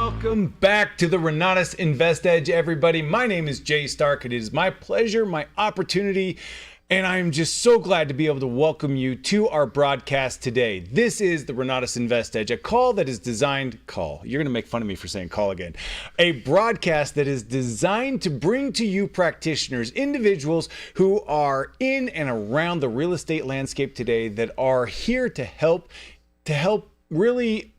Welcome back to the Renatus Invest Edge, everybody. My name is Jay Stark. It is my pleasure, my opportunity, and I am just so glad to be able to welcome you to our broadcast today. This is the Renatus Invest Edge, a call that is designed, you're going to make fun of me for saying call again, a broadcast that is designed to bring to you practitioners, individuals who are in and around the real estate landscape today that are here to help really.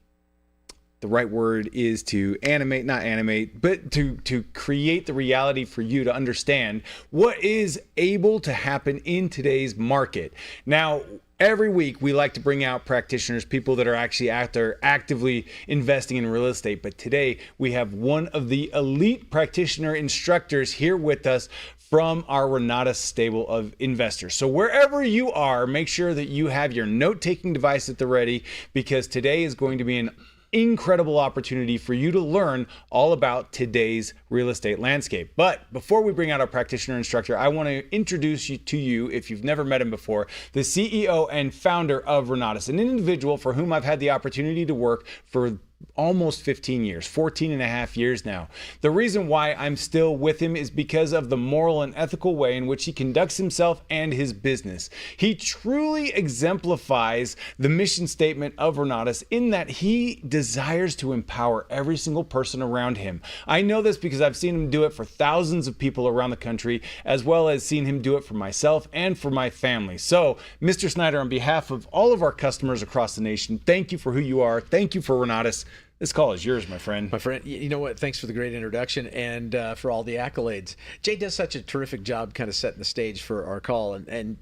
The right word is to to create the reality for you to understand what is able to happen in today's market. Now, every week we like to bring out practitioners, people that are actually out there actively investing in real estate. But today we have one of the elite practitioner instructors here with us from our Renatus stable of investors. So wherever you are, make sure that you have your note-taking device at the ready, because today is going to be an incredible opportunity for you to learn all about today's real estate landscape. But before we bring out our practitioner instructor, I want to introduce you to you, if you've never met him before, the CEO and founder of Renatus, an individual for whom I've had the opportunity to work for almost 15 years, 14 and a half years now. The reason why I'm still with him is because of the moral and ethical way in which he conducts himself and his business. He truly exemplifies the mission statement of Renatus in that he desires to empower every single person around him. I know this because I've seen him do it for thousands of people around the country, as well as seen him do it for myself and for my family. So, Mr. Snyder, on behalf of all of our customers across the nation, thank you for who you are. Thank you for Renatus. This call is yours, my friend. My friend, you know what? Thanks for the great introduction and for all the accolades. Jay does such a terrific job kind of setting the stage for our call. And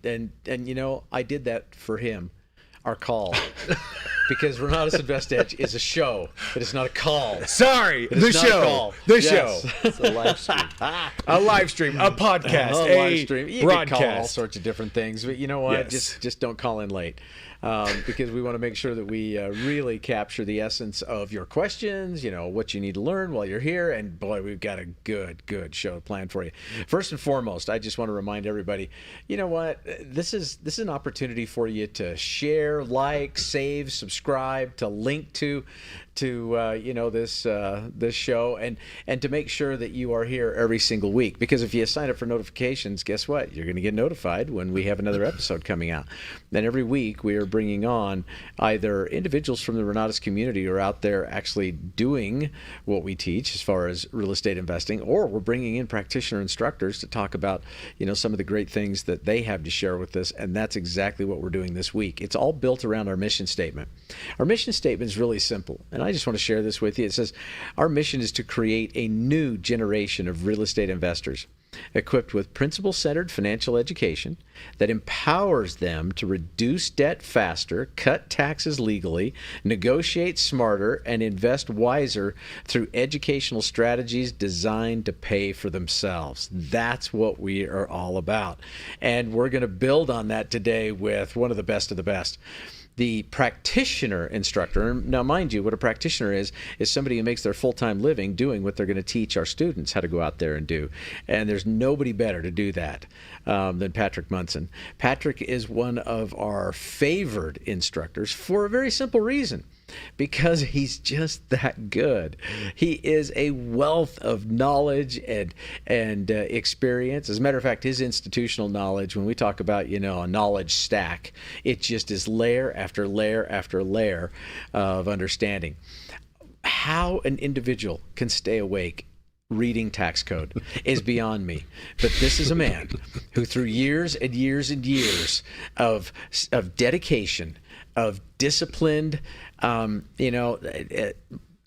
you know, I did that for him, our call. Because Renatus Invest Edge is a show. It is not a call. Sorry, the show. The show. It's a live stream. A live stream, a podcast, a live stream. You broadcast. can call all sorts of different things. But you know what? Yes. Just don't call in late. Because we want to make sure that we really capture the essence of your questions, you know, what you need to learn while you're here. And boy, we've got a good show planned for you. First and foremost, I just want to remind everybody, you know what, this is an opportunity for you to share, like, save, subscribe, to link to you know, this show, and to make sure that you are here every single week. Because if you sign up for notifications, guess what? You're going to get notified when we have another episode coming out. Then every week we are bringing on either individuals from the Renatus community who are out there actually doing what we teach as far as real estate investing, or we're bringing in practitioner instructors to talk about, you know, some of the great things that they have to share with us. And that's exactly what we're doing this week. It's all built around our mission statement. Our mission statement is really simple, and I just want to share this with you. It says, our mission is to create a new generation of real estate investors equipped with principle-centered financial education that empowers them to reduce debt faster, cut taxes legally, negotiate smarter, and invest wiser through educational strategies designed to pay for themselves. That's what we are all about. And we're going to build on that today with one of the best of the best. The practitioner instructor. Now, mind you, what a practitioner is somebody who makes their full-time living doing what they're going to teach our students how to go out there and do. And there's nobody better to do that than Patrick Munson. Patrick is one of our favored instructors for a very simple reason. Because he's just that good. He is a wealth of knowledge and experience. As a matter of fact, his institutional knowledge, when we talk about, you know, a knowledge stack, it just is layer after layer after layer of understanding. How an individual can stay awake reading tax code is beyond me. But this is a man who, through years and years and years of dedication, of disciplined, you know,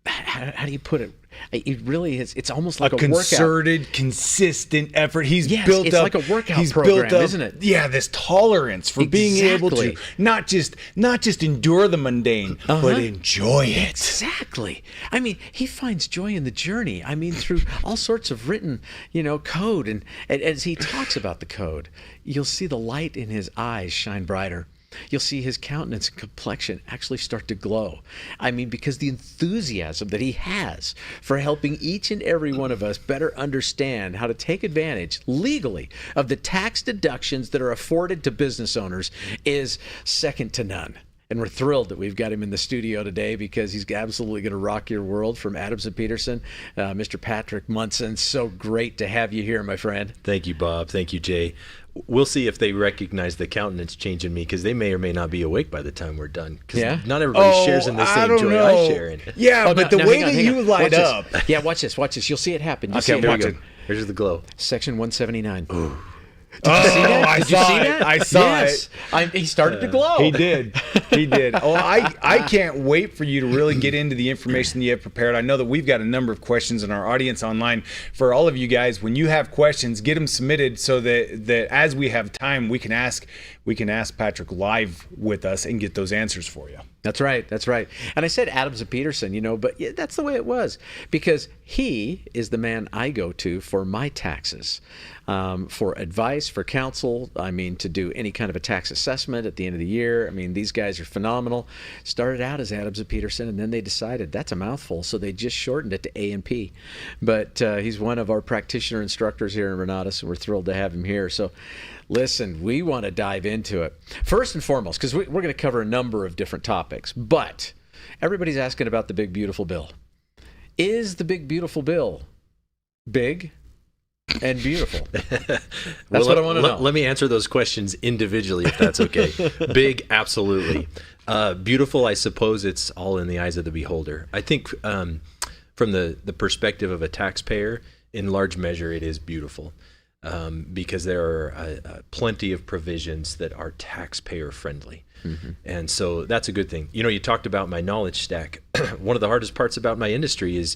how do you put it? It really is. It's almost like a concerted, workout. Consistent effort. He's yes, built it's up. It's like a workout he's program, built up, isn't it? Yeah, this tolerance for being able to not just endure the mundane, but enjoy it. Exactly. I mean, he finds joy in the journey. I mean, through all sorts of written, you know, code, and as he talks about the code, you'll see the light in his eyes shine brighter. You'll see his countenance and complexion actually start to glow. I mean, because the enthusiasm that he has for helping each and every one of us better understand how to take advantage legally of the tax deductions that are afforded to business owners is second to none. And we're thrilled that we've got him in the studio today because he's absolutely going to rock your world from Adams and Peterson. Mr. Patrick Munson, so great to have you here, my friend. Thank you, Bob. Thank you, Jay. We'll see if they recognize the countenance change in me, because they may or may not be awake by the time we're done. Because not everybody shares in the same joy I share in. Yeah, but the way that you light up. Yeah, watch this. You'll see it happen. Okay, watch it. Here's the glow. Section 179. Ooh. Did you see that? I saw it. I saw it. He started to glow. He did. Oh, I can't wait for you to really get into the information that you have prepared. I know that we've got a number of questions in our audience online. For all of you guys, when you have questions, get them submitted so that as we have time, we can ask Patrick live with us and get those answers for you. That's right. And I said Adams and Peterson, but that's the way it was, because he is the man I go to for my taxes, for advice, for counsel. I mean, to do any kind of a tax assessment at the end of the year. I mean, these guys are phenomenal. Started out as Adams and Peterson, and then they decided that's a mouthful, so they just shortened it to A&P. But he's one of our practitioner instructors here in Renatus, and we're thrilled to have him here. So listen, we want to dive into it. First and foremost, because we're going to cover a number of different topics, but everybody's asking about the big, beautiful bill. Is the big, beautiful bill big and beautiful? That's what I want to know. Let me answer those questions individually, if that's okay. Big, absolutely. Beautiful, I suppose it's all in the eyes of the beholder. I think from the perspective of a taxpayer, in large measure, it is beautiful. Because there are plenty of provisions that are taxpayer friendly. Mm-hmm. And so that's a good thing. You talked about my knowledge stack. One of the hardest parts about my industry is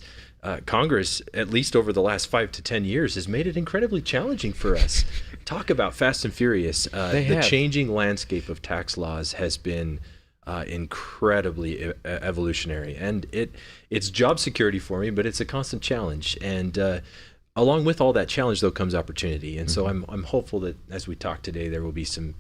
Congress, at least over the last 5 to 10 years, has made it incredibly challenging for us. Talk about fast and furious. The changing landscape of tax laws has been incredibly evolutionary. And it's job security for me, but it's a constant challenge. And along with all that challenge, though, comes opportunity, and so I'm hopeful that as we talk today, there will be some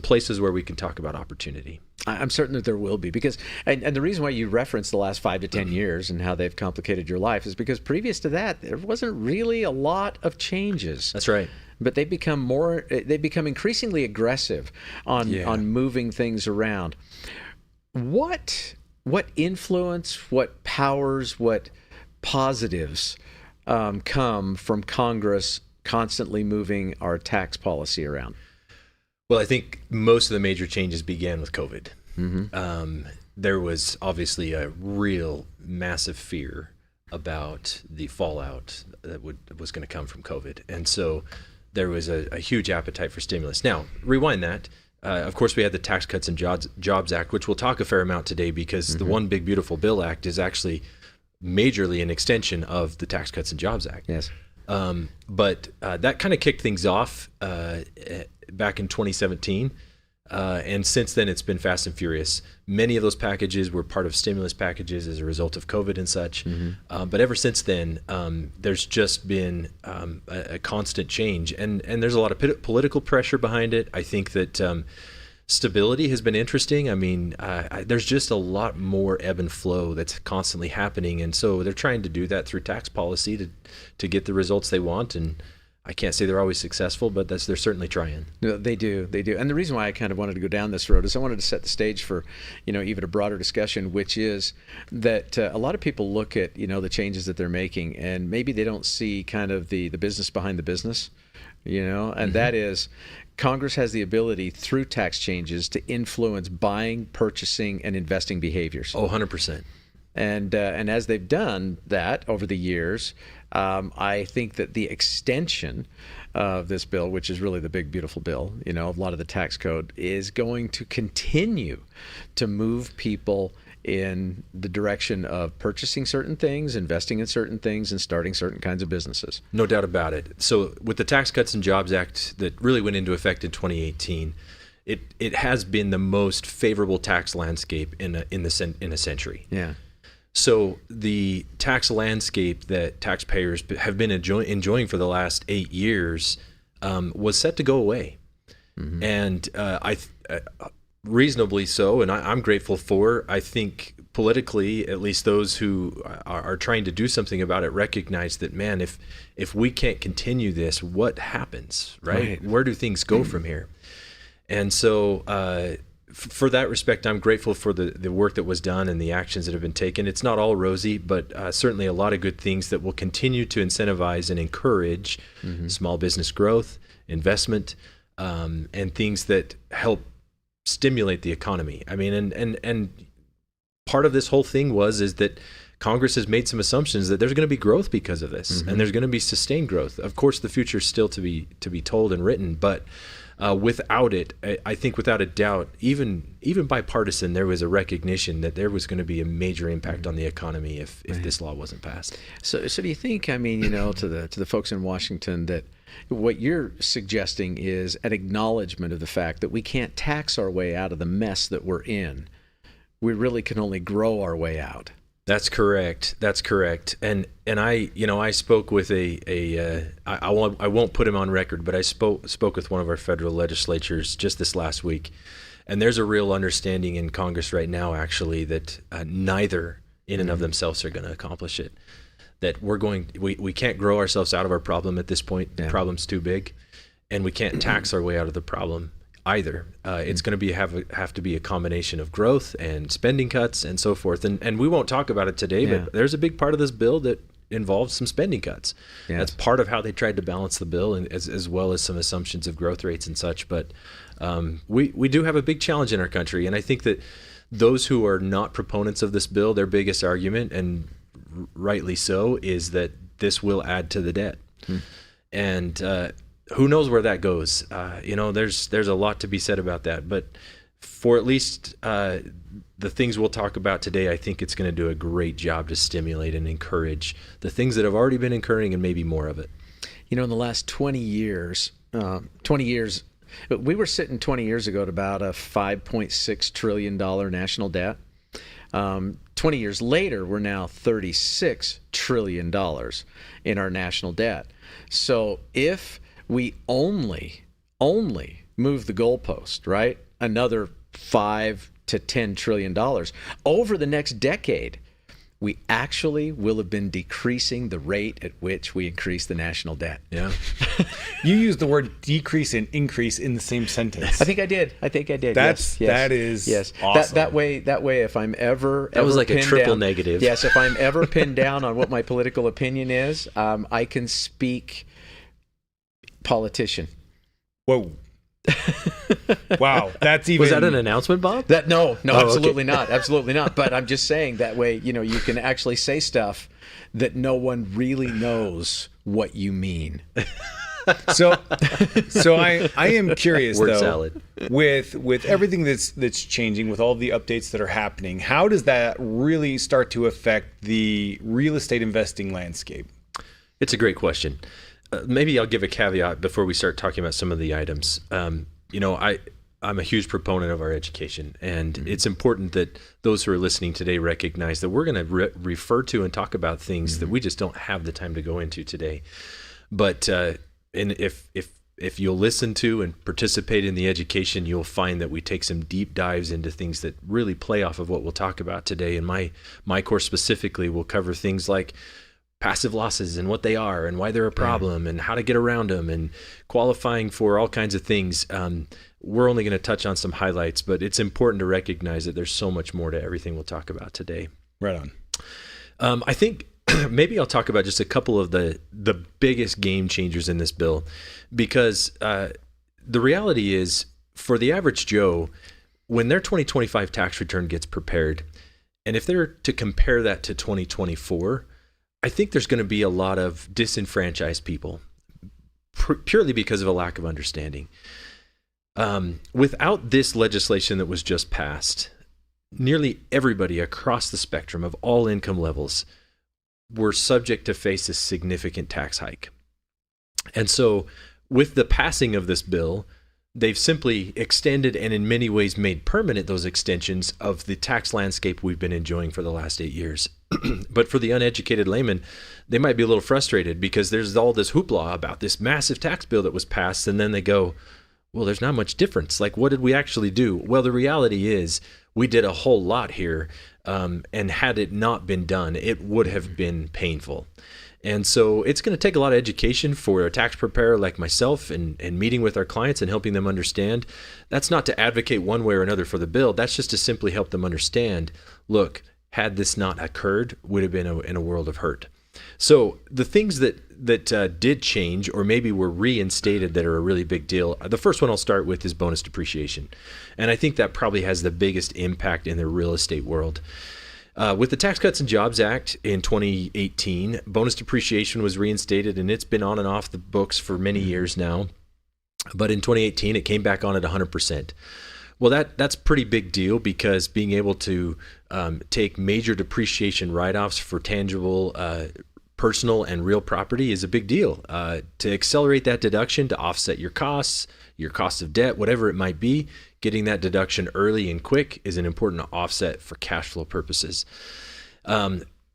places where we can talk about opportunity. I'm certain that there will be, because and the reason why you reference the last 5 to 10 years and how they've complicated your life is because previous to that, there wasn't really a lot of changes. That's right. But they've become increasingly aggressive on moving things around. What influence, what powers, what positives come from Congress constantly moving our tax policy around? Well, I think most of the major changes began with COVID. Mm-hmm. There was obviously a real massive fear about the fallout that was going to come from COVID. And so there was a huge appetite for stimulus. Now, rewind that. Of course, we had the Tax Cuts and Jobs Act, which we'll talk a fair amount today, because the One Big Beautiful Bill Act is actually majorly an extension of the Tax Cuts and Jobs Act. Yes. But that kind of kicked things off back in 2017. And since then, it's been fast and furious. Many of those packages were part of stimulus packages as a result of COVID and such. Mm-hmm. But ever since then, there's just been a constant change. And there's a lot of political pressure behind it. I think that stability has been interesting. I mean, there's just a lot more ebb and flow that's constantly happening. And so they're trying to do that through tax policy to get the results they want. And I can't say they're always successful, but they're certainly trying. No, they do. And the reason why I kind of wanted to go down this road is I wanted to set the stage for, even a broader discussion, which is that a lot of people look at, the changes that they're making, and maybe they don't see kind of the business behind the business, and that is Congress has the ability through tax changes to influence buying, purchasing, and investing behaviors. Oh, 100%. And as they've done that over the years, I think that the extension of this bill, which is really the big, beautiful bill, a lot of the tax code, is going to continue to move people in the direction of purchasing certain things, investing in certain things, and starting certain kinds of businesses. No doubt about it. So with the Tax Cuts and Jobs Act that really went into effect in 2018, it has been the most favorable tax landscape in a century. Yeah. So the tax landscape that taxpayers have been enjoying for the last 8 years was set to go away. Mm-hmm. And reasonably so, and I'm grateful for. I think politically, at least those who are trying to do something about it recognize that, man, if we can't continue this, what happens, right? Where do things go from here? And so for that respect, I'm grateful for the work that was done and the actions that have been taken. It's not all rosy, but certainly a lot of good things that will continue to incentivize and encourage small business growth, investment, and things that help stimulate the economy. I mean, and part of this whole thing is that Congress has made some assumptions that there's going to be growth because of this, and there's going to be sustained growth. Of course, the future is still to be told and written, but without it, I think without a doubt, even bipartisan, there was a recognition that there was going to be a major impact on the economy if this law wasn't passed. So do you think? I mean, to the folks in Washington, that what you're suggesting is an acknowledgement of the fact that we can't tax our way out of the mess that we're in. We really can only grow our way out. That's correct. And I spoke with I won't put him on record, but I spoke with one of our federal legislatures just this last week, and there's a real understanding in Congress right now, actually, that neither in and of themselves are going to accomplish it. That we can't grow ourselves out of our problem at this point. The problem's too big, and we can't tax our way out of the problem either. It's going to have to be a combination of growth and spending cuts and so forth. And we won't talk about it today, but there's a big part of this bill that involves some spending cuts. Yes. That's part of how they tried to balance the bill, and as well as some assumptions of growth rates and such. But we do have a big challenge in our country, and I think that those who are not proponents of this bill, their biggest argument, and rightly so, is that this will add to the debt. And who knows where that goes? There's a lot to be said about that. But for at least the things we'll talk about today, I think it's going to do a great job to stimulate and encourage the things that have already been occurring, and maybe more of it. In the last 20 years, we were sitting 20 years ago at about a $5.6 trillion national debt. 20 years later, we're now $36 trillion in our national debt. So if we only move the goalpost, right, another $5 to $10 trillion over the next decade, we actually will have been decreasing the rate at which we increase the national debt. Yeah. You used the word decrease and increase in the same sentence. I think I did. That is awesome. That way, if I'm ever was like a triple down, negative. Yes, if I'm ever pinned down on what my political opinion is, I can speak politician. Whoa. Wow, that's even. Was that an announcement, Bob? No, absolutely not. Absolutely not. But I'm just saying that way, you can actually say stuff that no one really knows what you mean. So I am curious Word though, salad. with everything that's changing, with all the updates that are happening, how does that really start to affect the real estate investing landscape? It's a great question. Maybe I'll give a caveat before we start talking about some of the items. I'm a huge proponent of our education, and it's important that those who are listening today recognize that we're going to refer to and talk about things that we just don't have the time to go into today. But and if you'll listen to and participate in the education, you'll find that we take some deep dives into things that really play off of what we'll talk about today. And my course specifically will cover things like passive losses and what they are and why they're a problem and how to get around them and qualifying for all kinds of things. We're only going to touch on some highlights, but it's important to recognize that there's so much more to everything we'll talk about today. Right on. I think maybe I'll talk about just a couple of the biggest game changers in this bill, because the reality is, for the average Joe, when their 2025 tax return gets prepared, and if they're to compare that to 2024, I think there's going to be a lot of disenfranchised people, purely because of a lack of understanding. Without this legislation that was just passed, nearly everybody across the spectrum of all income levels were subject to face a significant tax hike. And so with the passing of this bill, they've simply extended and in many ways made permanent those extensions of the tax landscape we've been enjoying for the last 8 years. But for the uneducated layman, they might be a little frustrated because there's all this hoopla about this massive tax bill that was passed, and then they go, well, there's not much difference. Like, what did we actually do? Well, the reality is We did a whole lot here, and had it not been done, it would have been painful. And so it's going to take a lot of education for a tax preparer like myself, and meeting with our clients and helping them understand. That's not to advocate one way or another for the bill. That's just to simply help them understand, look, had this not occurred, would have been in a world of hurt. So the things that did change, or maybe were reinstated, that are a really big deal. The first one I'll start with is bonus depreciation. And I think that probably has the biggest impact in the real estate world. With the Tax Cuts and Jobs Act in 2018, bonus depreciation was reinstated, and it's been on and off the books for many years now. But in 2018, it came back on at 100%. Well, that's a pretty big deal, because being able to take major depreciation write-offs for tangible, personal and real property is a big deal. To accelerate that deduction, to offset your costs of debt, whatever it might be, getting that deduction early and quick is an important offset for cash flow purposes.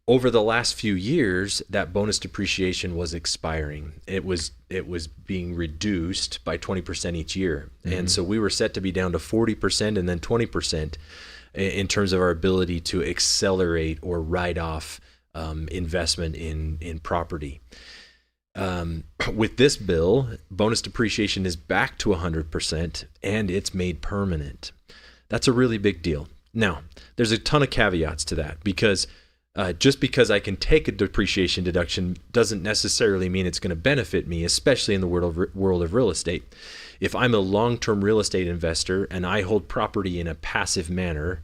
Over the last few years, that bonus depreciation was expiring. It was being reduced by 20% each year. Mm-hmm. And so we were set to be down to 40% and then 20% in terms of our ability to accelerate or write off investment in property. With this bill, bonus depreciation is back to 100%, and it's made permanent. That's a really big deal. Now, there's a ton of caveats to that, because just because I can take a depreciation deduction doesn't necessarily mean it's going to benefit me, especially in the world of real estate. If I'm a long-term real estate investor and I hold property in a passive manner,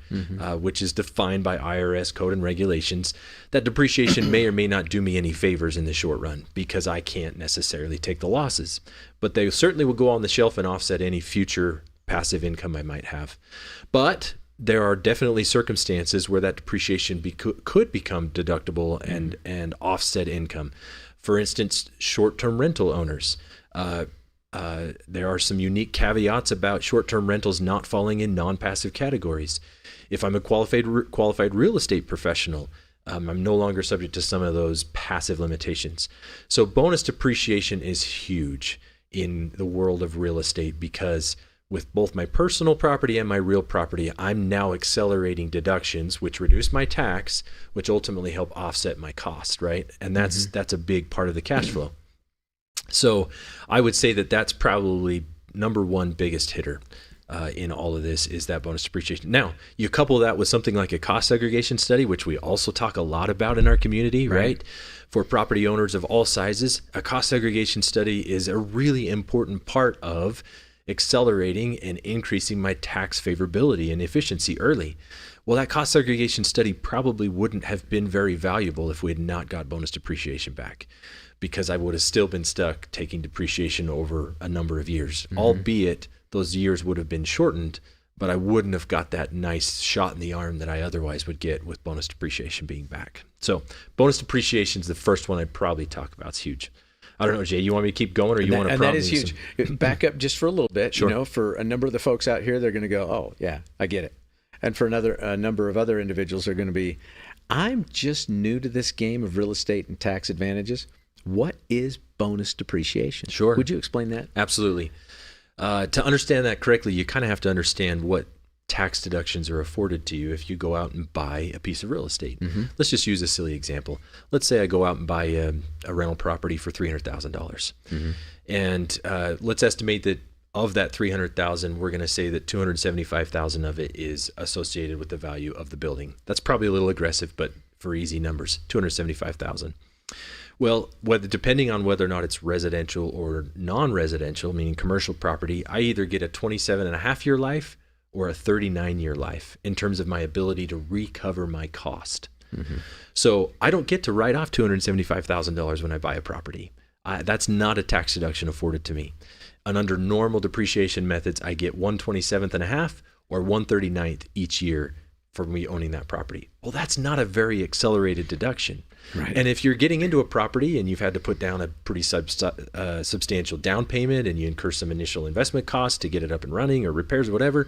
which is defined by IRS code and regulations, that depreciation may or may not do me any favors in the short run, because I can't necessarily take the losses. But they certainly will go on the shelf and offset any future passive income I might have. But there are definitely circumstances where that depreciation could become deductible and offset income. For instance, short-term rental owners. There are some unique caveats about short-term rentals not falling in non-passive categories. If I'm a qualified real estate professional, I'm no longer subject to some of those passive limitations. So bonus depreciation is huge in the world of real estate, because with both my personal property and my real property, I'm now accelerating deductions, which reduce my tax, which ultimately help offset my cost, right? And that's a big part of the cash flow. So I would say that that's probably number one biggest hitter in all of this, is that bonus depreciation. Now, you couple that with something like a cost segregation study, which we also talk a lot about in our community, right? For property owners of all sizes, a cost segregation study is a really important part of accelerating and increasing my tax favorability and efficiency early. Well, that cost segregation study probably wouldn't have been very valuable if we had not got bonus depreciation back, because I would have still been stuck taking depreciation over a number of years, albeit those years would have been shortened, but I wouldn't have got that nice shot in the arm that I otherwise would get with bonus depreciation being back. So bonus depreciation is the first one I'd probably talk about. It's huge. I don't know, Jay, you want me to keep going, or you want to prompt me? And that is huge. Back up just for a little bit. Sure. You know, for a number of the folks out here, they're going to go, oh, yeah, I get it. And for a number of other individuals, they're going to be, I'm just new to this game of real estate and tax advantages. What is bonus depreciation? Sure. Would you explain that? Absolutely. To understand that correctly, you kind of have to understand what tax deductions are afforded to you if you go out and buy a piece of real estate. Let's just use a silly example. Let's say I go out and buy a rental property for $300,000. And let's estimate that of that $300,000, we're going to say that $275,000 of it is associated with the value of the building. That's probably a little aggressive, but for easy numbers, $275,000. Well, depending on whether or not it's residential or non-residential, meaning commercial property, I either get a 27.5-year life or a 39-year life in terms of my ability to recover my cost. So I don't get to write off $275,000 when I buy a property. That's not a tax deduction afforded to me. And under normal depreciation methods, I get 1/27.5 or 1/39th each year for me owning that property. Well, that's not a very accelerated deduction. Right. And if you're getting into a property and you've had to put down a pretty substantial down payment, and you incur some initial investment costs to get it up and running, or repairs or whatever,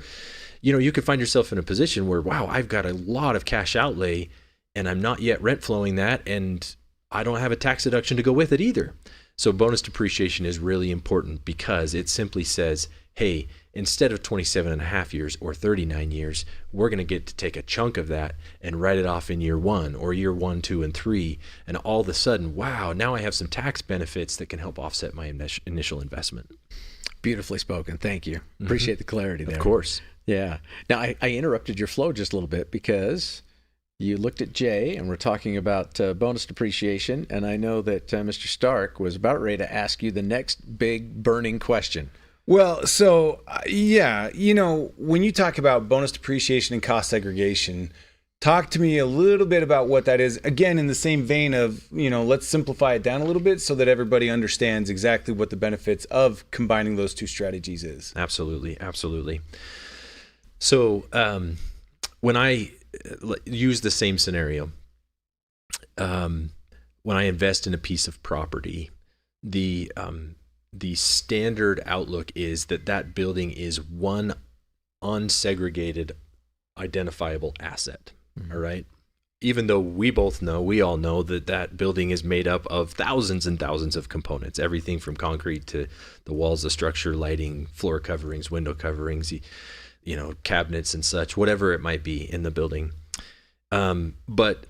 you could find yourself in a position where, wow, I've got a lot of cash outlay and I'm not yet rent flowing that, and I don't have a tax deduction to go with it either. So bonus depreciation is really important because it simply says, hey, instead of 27.5 years or 39 years, we're going to get to take a chunk of that and write it off in year 1 or year 1, 2, and 3. And all of a sudden, wow, now I have some tax benefits that can help offset my initial investment. Beautifully spoken. Thank you. Appreciate the clarity there. Of course. Yeah. Now, I interrupted your flow just a little bit because you looked at Jay and we're talking about bonus depreciation. And I know that Mr. Stark was about ready to ask you the next big burning question. Well, so yeah, when you talk about bonus depreciation and cost segregation, talk to me a little bit about what that is. Again, in the same vein of, let's simplify it down a little bit so that everybody understands exactly what the benefits of combining those two strategies is. Absolutely. So when I use the same scenario, when I invest in a piece of property, the standard outlook is that building is one unsegregated, identifiable asset. All right. Even though we all know that building is made up of thousands and thousands of components, everything from concrete to the walls, the structure, lighting, floor coverings, window coverings, cabinets and such, whatever it might be in the building. But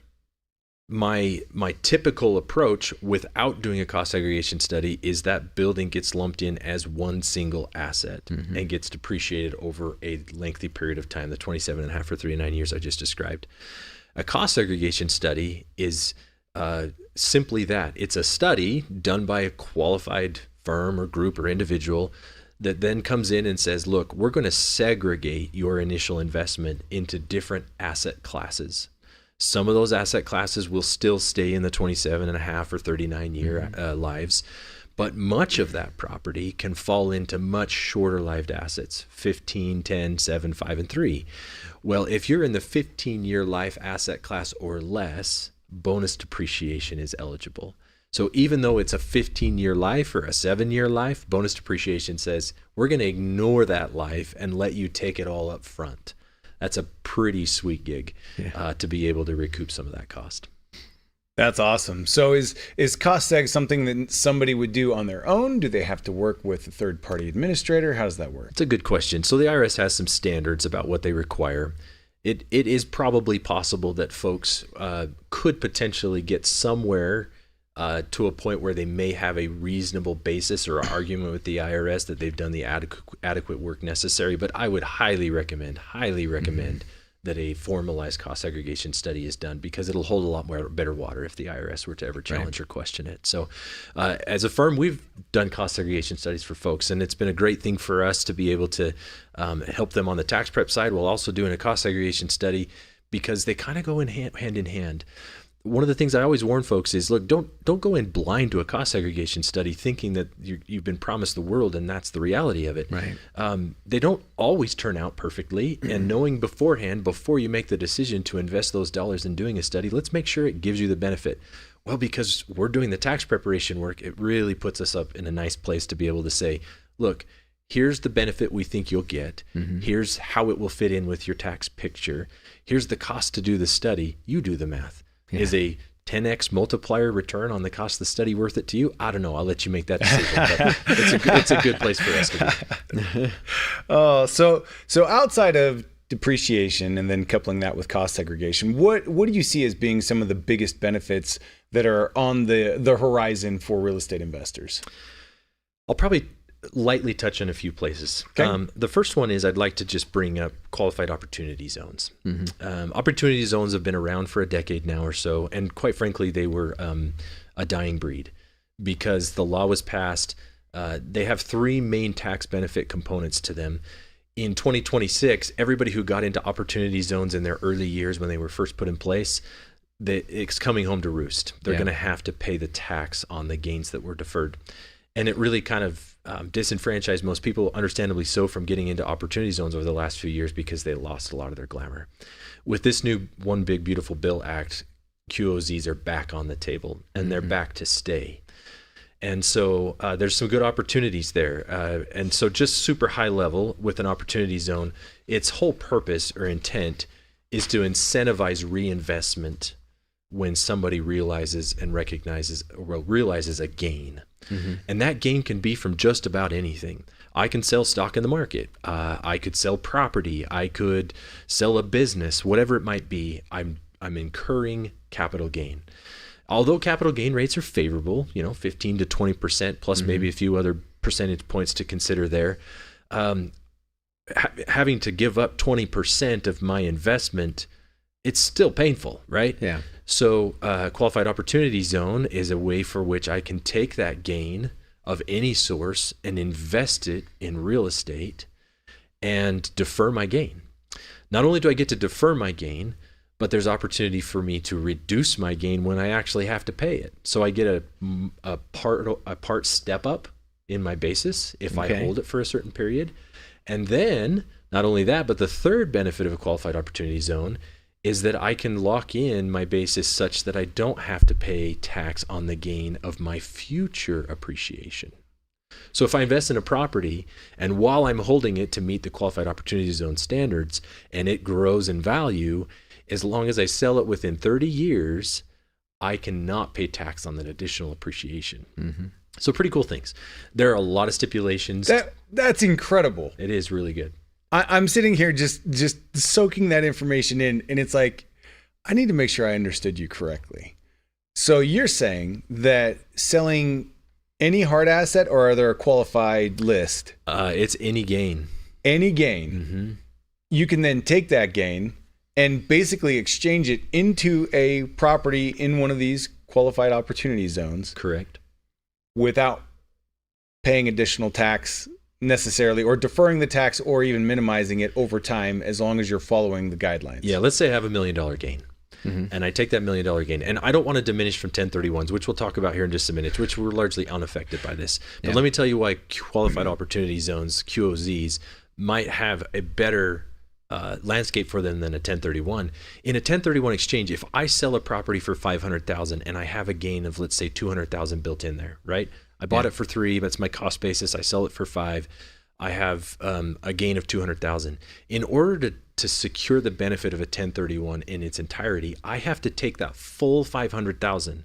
my typical approach without doing a cost segregation study is that building gets lumped in as one single asset and gets depreciated over a lengthy period of time, the 27.5 or 39 years I just described. A cost segregation study is simply that. It's a study done by a qualified firm or group or individual that then comes in and says, look, we're going to segregate your initial investment into different asset classes. Some of those asset classes will still stay in the 27.5 or 39 year lives, but much of that property can fall into much shorter lived assets, 15, 10, 7, 5, and 3. Well, if you're in the 15-year life asset class or less, bonus depreciation is eligible. So even though it's a 15-year life or a 7-year life, bonus depreciation says, we're going to ignore that life and let you take it all up front. That's a pretty sweet gig to be able to recoup some of that cost. That's awesome. So is cost seg something that somebody would do on their own? Do they have to work with a third-party administrator? How does that work? It's a good question. So the IRS has some standards about what they require. It is probably possible that folks could potentially get somewhere to a point where they may have a reasonable basis or argument with the IRS that they've done the adequate work necessary. But I would highly recommend that a formalized cost segregation study is done, because it'll hold a lot more better water if the IRS were to ever challenge or question it. So as a firm, we've done cost segregation studies for folks, and it's been a great thing for us to be able to help them on the tax prep side while also doing a cost segregation study, because they kind of go hand in hand. One of the things I always warn folks is, look, don't go in blind to a cost segregation study thinking that you've been promised the world and that's the reality of it. Right. They don't always turn out perfectly, and knowing beforehand, before you make the decision to invest those dollars in doing a study, let's make sure it gives you the benefit. Well, because we're doing the tax preparation work, it really puts us up in a nice place to be able to say, look, here's the benefit we think you'll get. Here's how it will fit in with your tax picture. Here's the cost to do the study. You do the math. Is a 10x multiplier return on the cost of the study worth it to you? I don't know. I'll let you make that decision. But it's a good place for us to be. So outside of depreciation and then coupling that with cost segregation, what do you see as being some of the biggest benefits that are on the horizon for real estate investors? I'll probably lightly touch on a few places. Okay. The first one is I'd like to just bring up qualified opportunity zones. Opportunity zones have been around for a decade now or so, and quite frankly, they were a dying breed because the law was passed. They have three main tax benefit components to them. In 2026, everybody who got into opportunity zones in their early years when they were first put in place, it's coming home to roost. They're going to have to pay the tax on the gains that were deferred. And it really kind of disenfranchised most people, understandably so, from getting into opportunity zones over the last few years because they lost a lot of their glamour. With this new One Big Beautiful Bill Act, QOZs are back on the table, and they're back to stay. And so there's some good opportunities there. And so just super high level with an opportunity zone, its whole purpose or intent is to incentivize reinvestment when somebody realizes and realizes a gain. And that gain can be from just about anything. I can sell stock in the market. I could sell property. I could sell a business, whatever it might be. I'm incurring capital gain. Although capital gain rates are favorable, 15 to 20% plus maybe a few other percentage points to consider there. Having to give up 20% of my investment, it's still painful, right? Yeah. So qualified opportunity zone is a way for which I can take that gain of any source and invest it in real estate and defer my gain. Not only do I get to defer my gain, but there's opportunity for me to reduce my gain when I actually have to pay it. So I get a part step up in my basis if I hold it for a certain period. And then not only that, but the third benefit of a qualified opportunity zone is that I can lock in my basis such that I don't have to pay tax on the gain of my future appreciation. So if I invest in a property and while I'm holding it to meet the qualified opportunity zone standards and it grows in value, as long as I sell it within 30 years, I cannot pay tax on that additional appreciation. So pretty cool things. There are a lot of stipulations. That's incredible. It is really good. I'm sitting here just soaking that information in, and it's like, I need to make sure I understood you correctly. So you're saying that selling any hard asset, or are there a qualified list? It's any gain. Any gain. You can then take that gain and basically exchange it into a property in one of these qualified opportunity zones. Correct. Without paying additional tax necessarily, or deferring the tax, or even minimizing it over time, as long as you're following the guidelines. Yeah, let's say I have $1 million gain. And I take that $1 million gain, and I don't want to diminish from 1031s, which we'll talk about here in just a minute, which were largely unaffected by this. But let me tell you why qualified opportunity zones, QOZs, might have a better landscape for them than a 1031. In a 1031 exchange, if I sell a property for $500,000 and I have a gain of, let's say, $200,000 built in there, right? I bought it for $3 million, that's my cost basis. I sell it for $5 million. I have a gain of $200,000. In order to secure the benefit of a 1031 in its entirety, I have to take that full $500,000,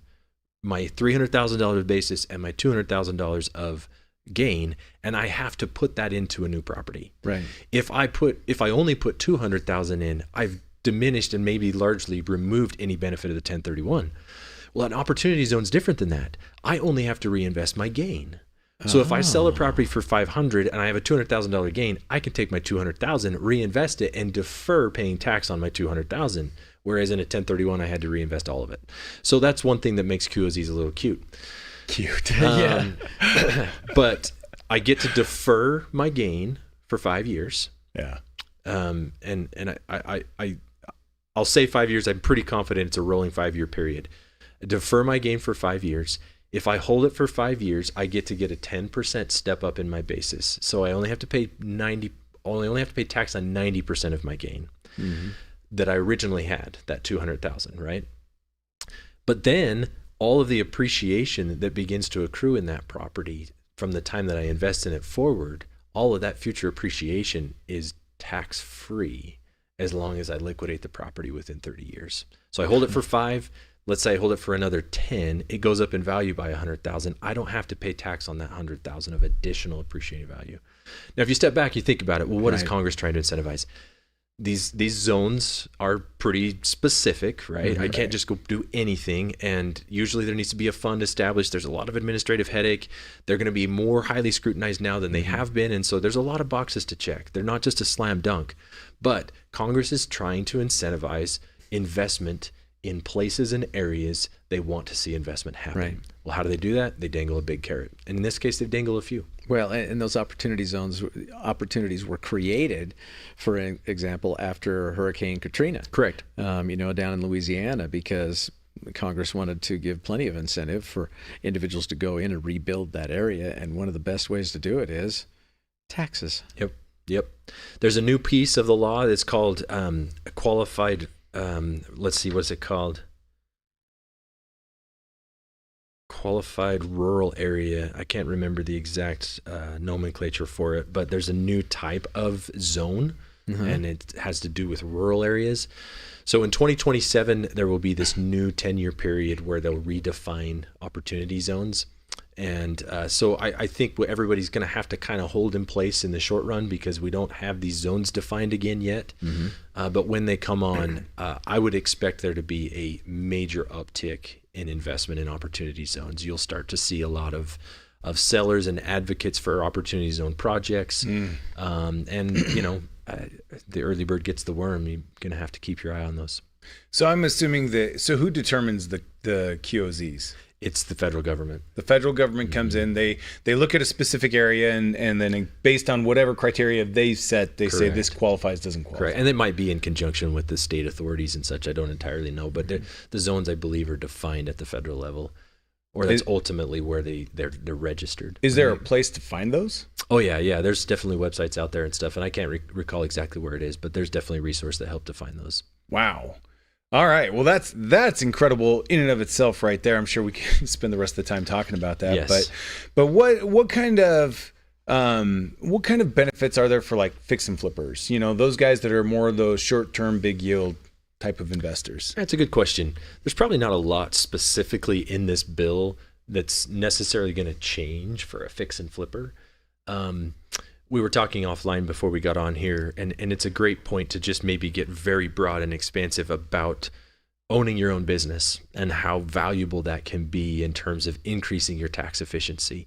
my $300,000 basis and my $200,000 of gain, and I have to put that into a new property. Right. If I only put $200,000 in, I've diminished and maybe largely removed any benefit of the 1031. Well, an opportunity zone is different than that. I only have to reinvest my gain. So if I sell a property for $500,000 and I have a $200,000 gain, I can take my $200,000, reinvest it, and defer paying tax on my $200,000. Whereas in a 1031, I had to reinvest all of it. So that's one thing that makes QOZs a little cute. Yeah. But I get to defer my gain for 5 years. Yeah. And I'll say 5 years. I'm pretty confident it's a rolling 5-year period. Defer my gain for 5 years. If I hold it for 5 years, I get to get a 10% step up in my basis. So I only have to pay tax on 90% of my gain that I originally had, that $200,000, right? But then all of the appreciation that begins to accrue in that property from the time that I invest in it forward, all of that future appreciation is tax-free as long as I liquidate the property within 30 years. So I hold it for 5. Let's say I hold it for another 10. It goes up in value by $100,000. I don't have to pay tax on that $100,000 of additional appreciating value. Now, if you step back, you think about it. Well, what is Congress trying to incentivize? These zones are pretty specific, right? I can't just go do anything. And usually there needs to be a fund established. There's a lot of administrative headache. They're going to be more highly scrutinized now than they have been. And so there's a lot of boxes to check. They're not just a slam dunk. But Congress is trying to incentivize investment in places and areas they want to see investment happen. Right. Well, how do they do that? They dangle a big carrot. And in this case, they've dangled a few. Well, and those opportunities were created, for example, after Hurricane Katrina. Correct. Down in Louisiana, because Congress wanted to give plenty of incentive for individuals to go in and rebuild that area. And one of the best ways to do it is taxes. Yep. There's a new piece of the law that's called qualified. Let's see, what's it called? Qualified rural area. I can't remember the exact nomenclature for it, but there's a new type of zone and it has to do with rural areas. So in 2027, there will be this new 10-year period where they'll redefine opportunity zones. And so I think what everybody's going to have to kind of hold in place in the short run, because we don't have these zones defined again yet. But when they come on, I would expect there to be a major uptick in investment in opportunity zones. You'll start to see a lot of sellers and advocates for opportunity zone projects. And, the early bird gets the worm. You're going to have to keep your eye on those. So I'm assuming so who determines the QOZs? It's the federal government. The federal government comes in, they look at a specific area, and then based on whatever criteria they set, they say this qualifies, doesn't qualify. Correct. And it might be in conjunction with the state authorities and such. I don't entirely know, but the zones, I believe, are defined at the federal level, or that's ultimately where they're registered. Is there a place to find those? Oh yeah. There's definitely websites out there and stuff, and I can't recall exactly where it is, but there's definitely a resource that help to find those. Wow. All right. Well, that's incredible in and of itself right there. I'm sure we can spend the rest of the time talking about that. Yes. But what kind of benefits are there for like fix and flippers? Those guys that are more of those short-term big yield type of investors. That's a good question. There's probably not a lot specifically in this bill that's necessarily going to change for a fix and flipper. We were talking offline before we got on here, and it's a great point to just maybe get very broad and expansive about owning your own business and how valuable that can be in terms of increasing your tax efficiency.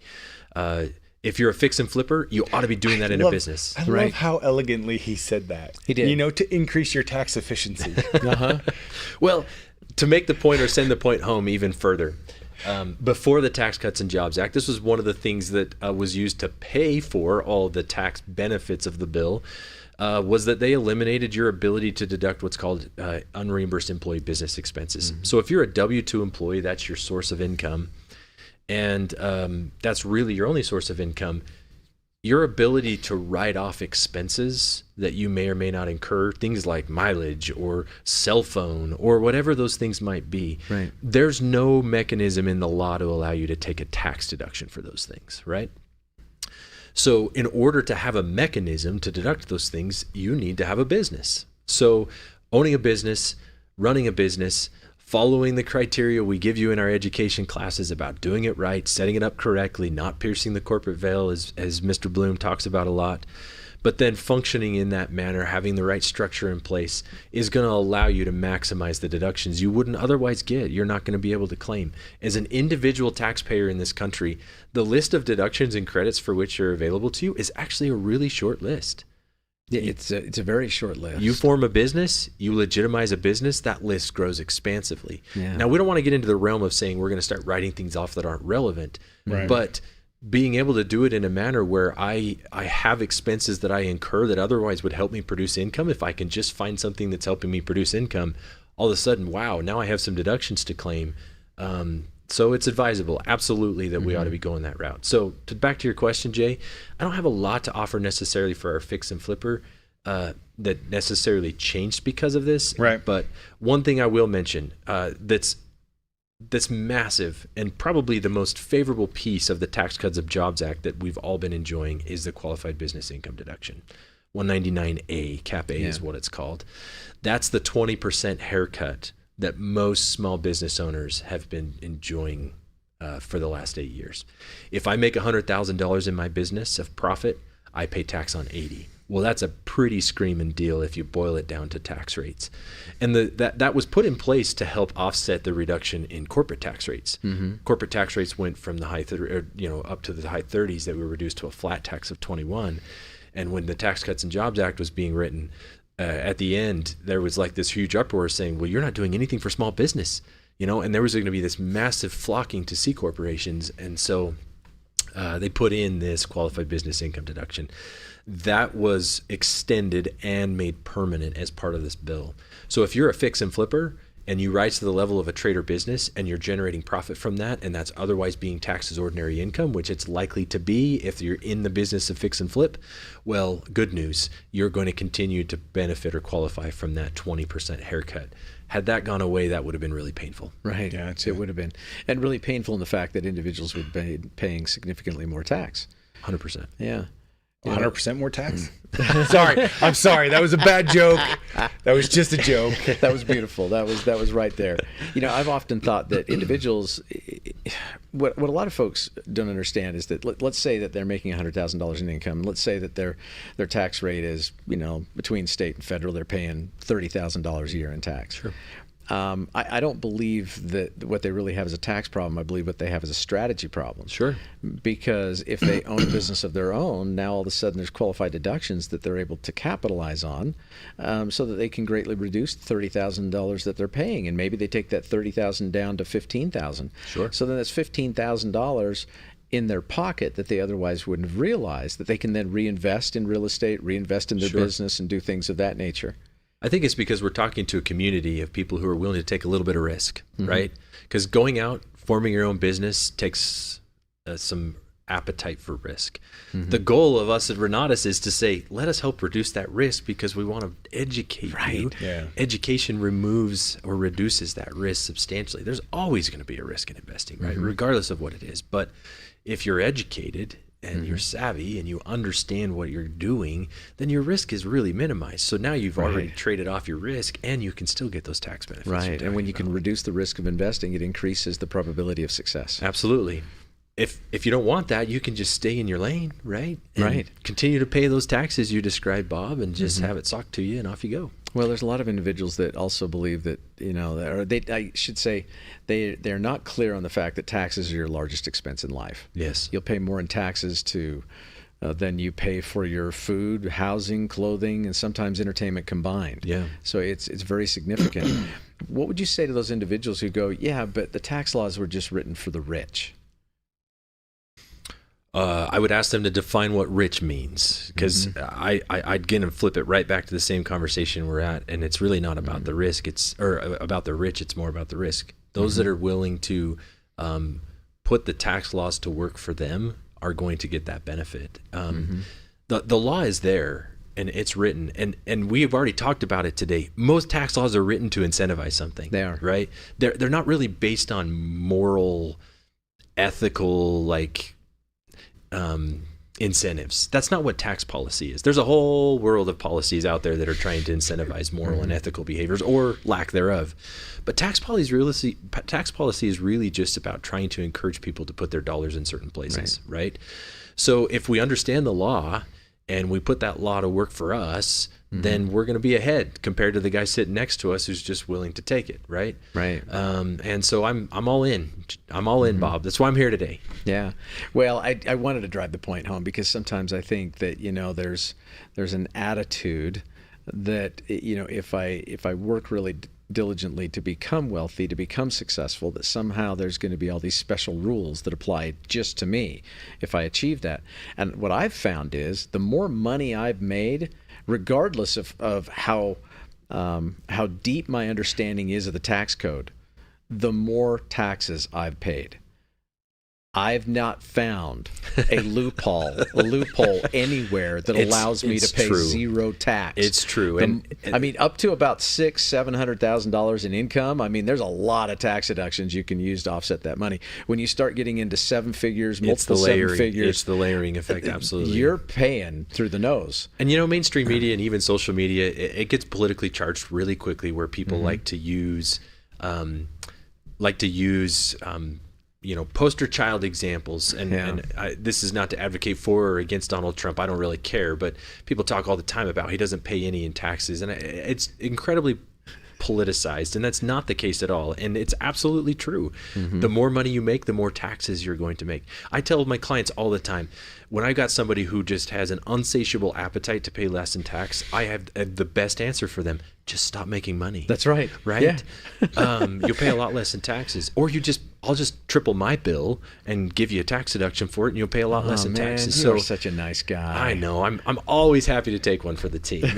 If you're a fix and flipper, you ought to be doing that in a business. I love how elegantly he said that. He did. To increase your tax efficiency. Well, to make the point or send the point home even further, before the Tax Cuts and Jobs Act, this was one of the things that was used to pay for all the tax benefits of the bill, was that they eliminated your ability to deduct what's called unreimbursed employee business expenses. So if you're a W-2 employee, that's your source of income, and that's really your only source of income. Your ability to write off expenses that you may or may not incur, things like mileage or cell phone or whatever those things might be, right. There's no mechanism in the law to allow you to take a tax deduction for those things, right? So in order to have a mechanism to deduct those things, you need to have a business. So owning a business, running a business, following the criteria we give you in our education classes about doing it right, setting it up correctly, not piercing the corporate veil, as Mr. Bloom talks about a lot, but then functioning in that manner, having the right structure in place, is going to allow you to maximize the deductions you wouldn't otherwise get. You're not going to be able to claim. As an individual taxpayer in this country, the list of deductions and credits for which are available to you is actually a really short list. Yeah, it's a very short list. You form a business, you legitimize a business, that list grows expansively. Yeah. Now, we don't want to get into the realm of saying we're going to start writing things off that aren't relevant, Right. but being able to do it in a manner where I have expenses that I incur that otherwise would help me produce income, if I can just find something that's helping me produce income, all of a sudden, wow, now I have some deductions to claim. So it's advisable, absolutely, that we ought to be going that route. So back to your question, Jay, I don't have a lot to offer necessarily for our fix and flipper that necessarily changed because of this. Right. But one thing I will mention that's massive and probably the most favorable piece of the Tax Cuts and Jobs Act that we've all been enjoying is the qualified business income deduction. 199A, Cap A is what it's called. That's the 20% haircut that most small business owners have been enjoying for the last 8 years. If I make $100,000 in my business of profit, I pay tax on 80. Well, that's a pretty screaming deal if you boil it down to tax rates. And that was put in place to help offset the reduction in corporate tax rates. Corporate tax rates went from the up to the high 30s that were reduced to a flat tax of 21. And when the Tax Cuts and Jobs Act was being written, at the end, there was like this huge uproar saying, well, you're not doing anything for small business, and there was going to be this massive flocking to C corporations. And so they put in this qualified business income deduction. That was extended and made permanent as part of this bill. So if you're a fix and flipper and you rise to the level of a trader business and you're generating profit from that, and that's otherwise being taxed as ordinary income, which it's likely to be if you're in the business of fix and flip, well, good news, you're going to continue to benefit or qualify from that 20% haircut. Had that gone away, that would have been really painful. Right. Yeah, it would have been. And really painful in the fact that individuals would be paying significantly more tax. 100%. Yeah. 100% more tax? Sorry. I'm sorry. That was a bad joke. That was just a joke. That was beautiful. That was right there. I've often thought that individuals, what a lot of folks don't understand is that let's say that they're making $100,000 in income. Let's say that their tax rate is, between state and federal, they're paying $30,000 a year in tax. Sure. I don't believe that what they really have is a tax problem. I believe what they have is a strategy problem. Sure. Because if they own a business of their own, now all of a sudden there's qualified deductions that they're able to capitalize on, so that they can greatly reduce the $30,000 that they're paying, and maybe they take that $30,000 down to $15,000. Sure. So then that's $15,000 in their pocket that they otherwise wouldn't have realized, that they can then reinvest in real estate, reinvest in their business, and do things of that nature. I think it's because we're talking to a community of people who are willing to take a little bit of risk, right? Because going out, forming your own business takes some appetite for risk. The goal of us at Renatus is to say, let us help reduce that risk because we want to educate you. Yeah. Education removes or reduces that risk substantially. There's always going to be a risk in investing, right? Regardless of what it is. But if you're educated and you're savvy and you understand what you're doing, then your risk is really minimized. So now you've already traded off your risk and you can still get those tax benefits. Right. And when you can reduce the risk of investing, it increases the probability of success. Absolutely. If you don't want that, you can just stay in your lane, right? And Right. continue to pay those taxes you described, Bob, and just have it socked to you and off you go. Well, there's a lot of individuals that also believe that, I should say, they're not clear on the fact that taxes are your largest expense in life. Yes. You'll pay more in taxes than you pay for your food, housing, clothing, and sometimes entertainment combined. Yeah. So it's very significant. What would you say to those individuals who go, yeah, but the tax laws were just written for the rich? I would ask them to define what rich means, because I'd again flip it right back to the same conversation we're at, and it's really not about the risk. Or about the rich. It's more about the risk. Those that are willing to put the tax laws to work for them are going to get that benefit. The law is there and it's written, and we have already talked about it today. Most tax laws are written to incentivize something. They are. Right. They're not really based on moral, ethical, incentives. That's not what tax policy is. There's a whole world of policies out there that are trying to incentivize moral and ethical behaviors or lack thereof. But tax policy is really just about trying to encourage people to put their dollars in certain places, right? So if we understand the law and we put that law to work for us, then we're going to be ahead compared to the guy sitting next to us who's just willing to take it, right? Right. And so I'm all in. I'm all in, Bob. That's why I'm here today. Yeah. Well, I wanted to drive the point home because sometimes I think that, there's an attitude that, if I work really diligently to become wealthy, to become successful, that somehow there's going to be all these special rules that apply just to me if I achieve that. And what I've found is the more money I've made, regardless of how deep my understanding is of the tax code, the more taxes I've paid. I've not found a loophole anywhere that allows me to pay zero tax. It's true. Up to about $700,000 in income. There's a lot of tax deductions you can use to offset that money. When you start getting into seven figures, multiple seven figures, it's the layering effect. Absolutely, you're paying through the nose. And mainstream media and even social media, it gets politically charged really quickly, where people like to use poster child examples, and this is not to advocate for or against Donald Trump. I don't really care, but people talk all the time about he doesn't pay any in taxes, and it's incredibly politicized, and that's not the case at all. And it's absolutely true. The more money you make, the more taxes you're going to make. I tell my clients all the time, when I got somebody who just has an insatiable appetite to pay less in tax, I have the best answer for them. Just stop making money. That's right. Right? Yeah. You'll pay a lot less in taxes. Or I'll just triple my bill and give you a tax deduction for it, and you'll pay a lot less in taxes. You're such a nice guy. I know. I'm always happy to take one for the team.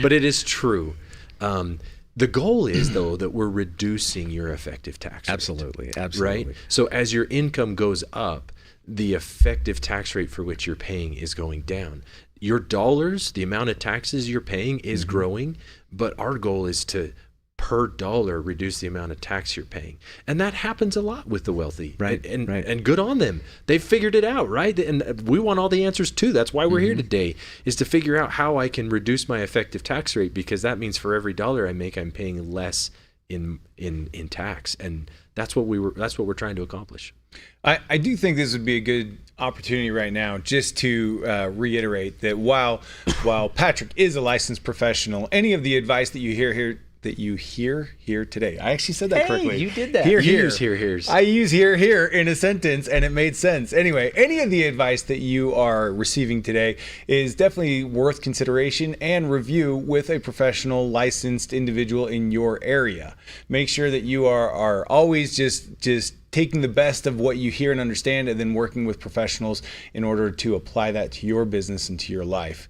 But it is true. The goal is, though, that we're reducing your effective tax rate. Absolutely. Right? So as your income goes up, the effective tax rate for which you're paying is going down. Your dollars, the amount of taxes you're paying is growing, but our goal is to per dollar reduce the amount of tax you're paying. And that happens a lot with the wealthy. Right. And good on them. They've figured it out, right? And we want all the answers too. That's why we're here today, is to figure out how I can reduce my effective tax rate, because that means for every dollar I make, I'm paying less in tax. And that's what we're trying to accomplish. I do think this would be a good opportunity right now just to reiterate that while Patrick is a licensed professional, any of the advice that you hear here today. I actually said that correctly. You did that. Here's. Here's. I use here in a sentence, and it made sense. Anyway, any of the advice that you are receiving today is definitely worth consideration and review with a professional licensed individual in your area. Make sure that you are always just taking the best of what you hear and understand, and then working with professionals in order to apply that to your business and to your life.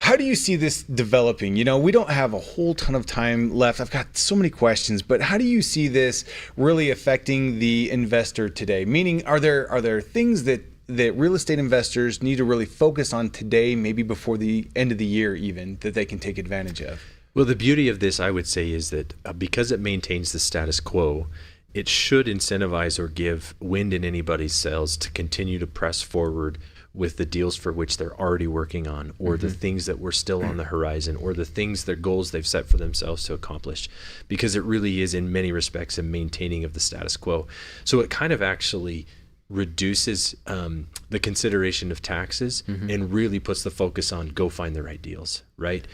How do you see this developing? We don't have a whole ton of time left. I've got so many questions, but how do you see this really affecting the investor today? Meaning, are there things that real estate investors need to really focus on today, maybe before the end of the year even, that they can take advantage of? Well, the beauty of this, I would say, is that because it maintains the status quo, it should incentivize or give wind in anybody's sails to continue to press forward with the deals for which they're already working on, or the things that were still on the horizon, or the things, their goals they've set for themselves to accomplish, because it really is in many respects a maintaining of the status quo. So it kind of actually reduces the consideration of taxes and really puts the focus on go find the right deals, right?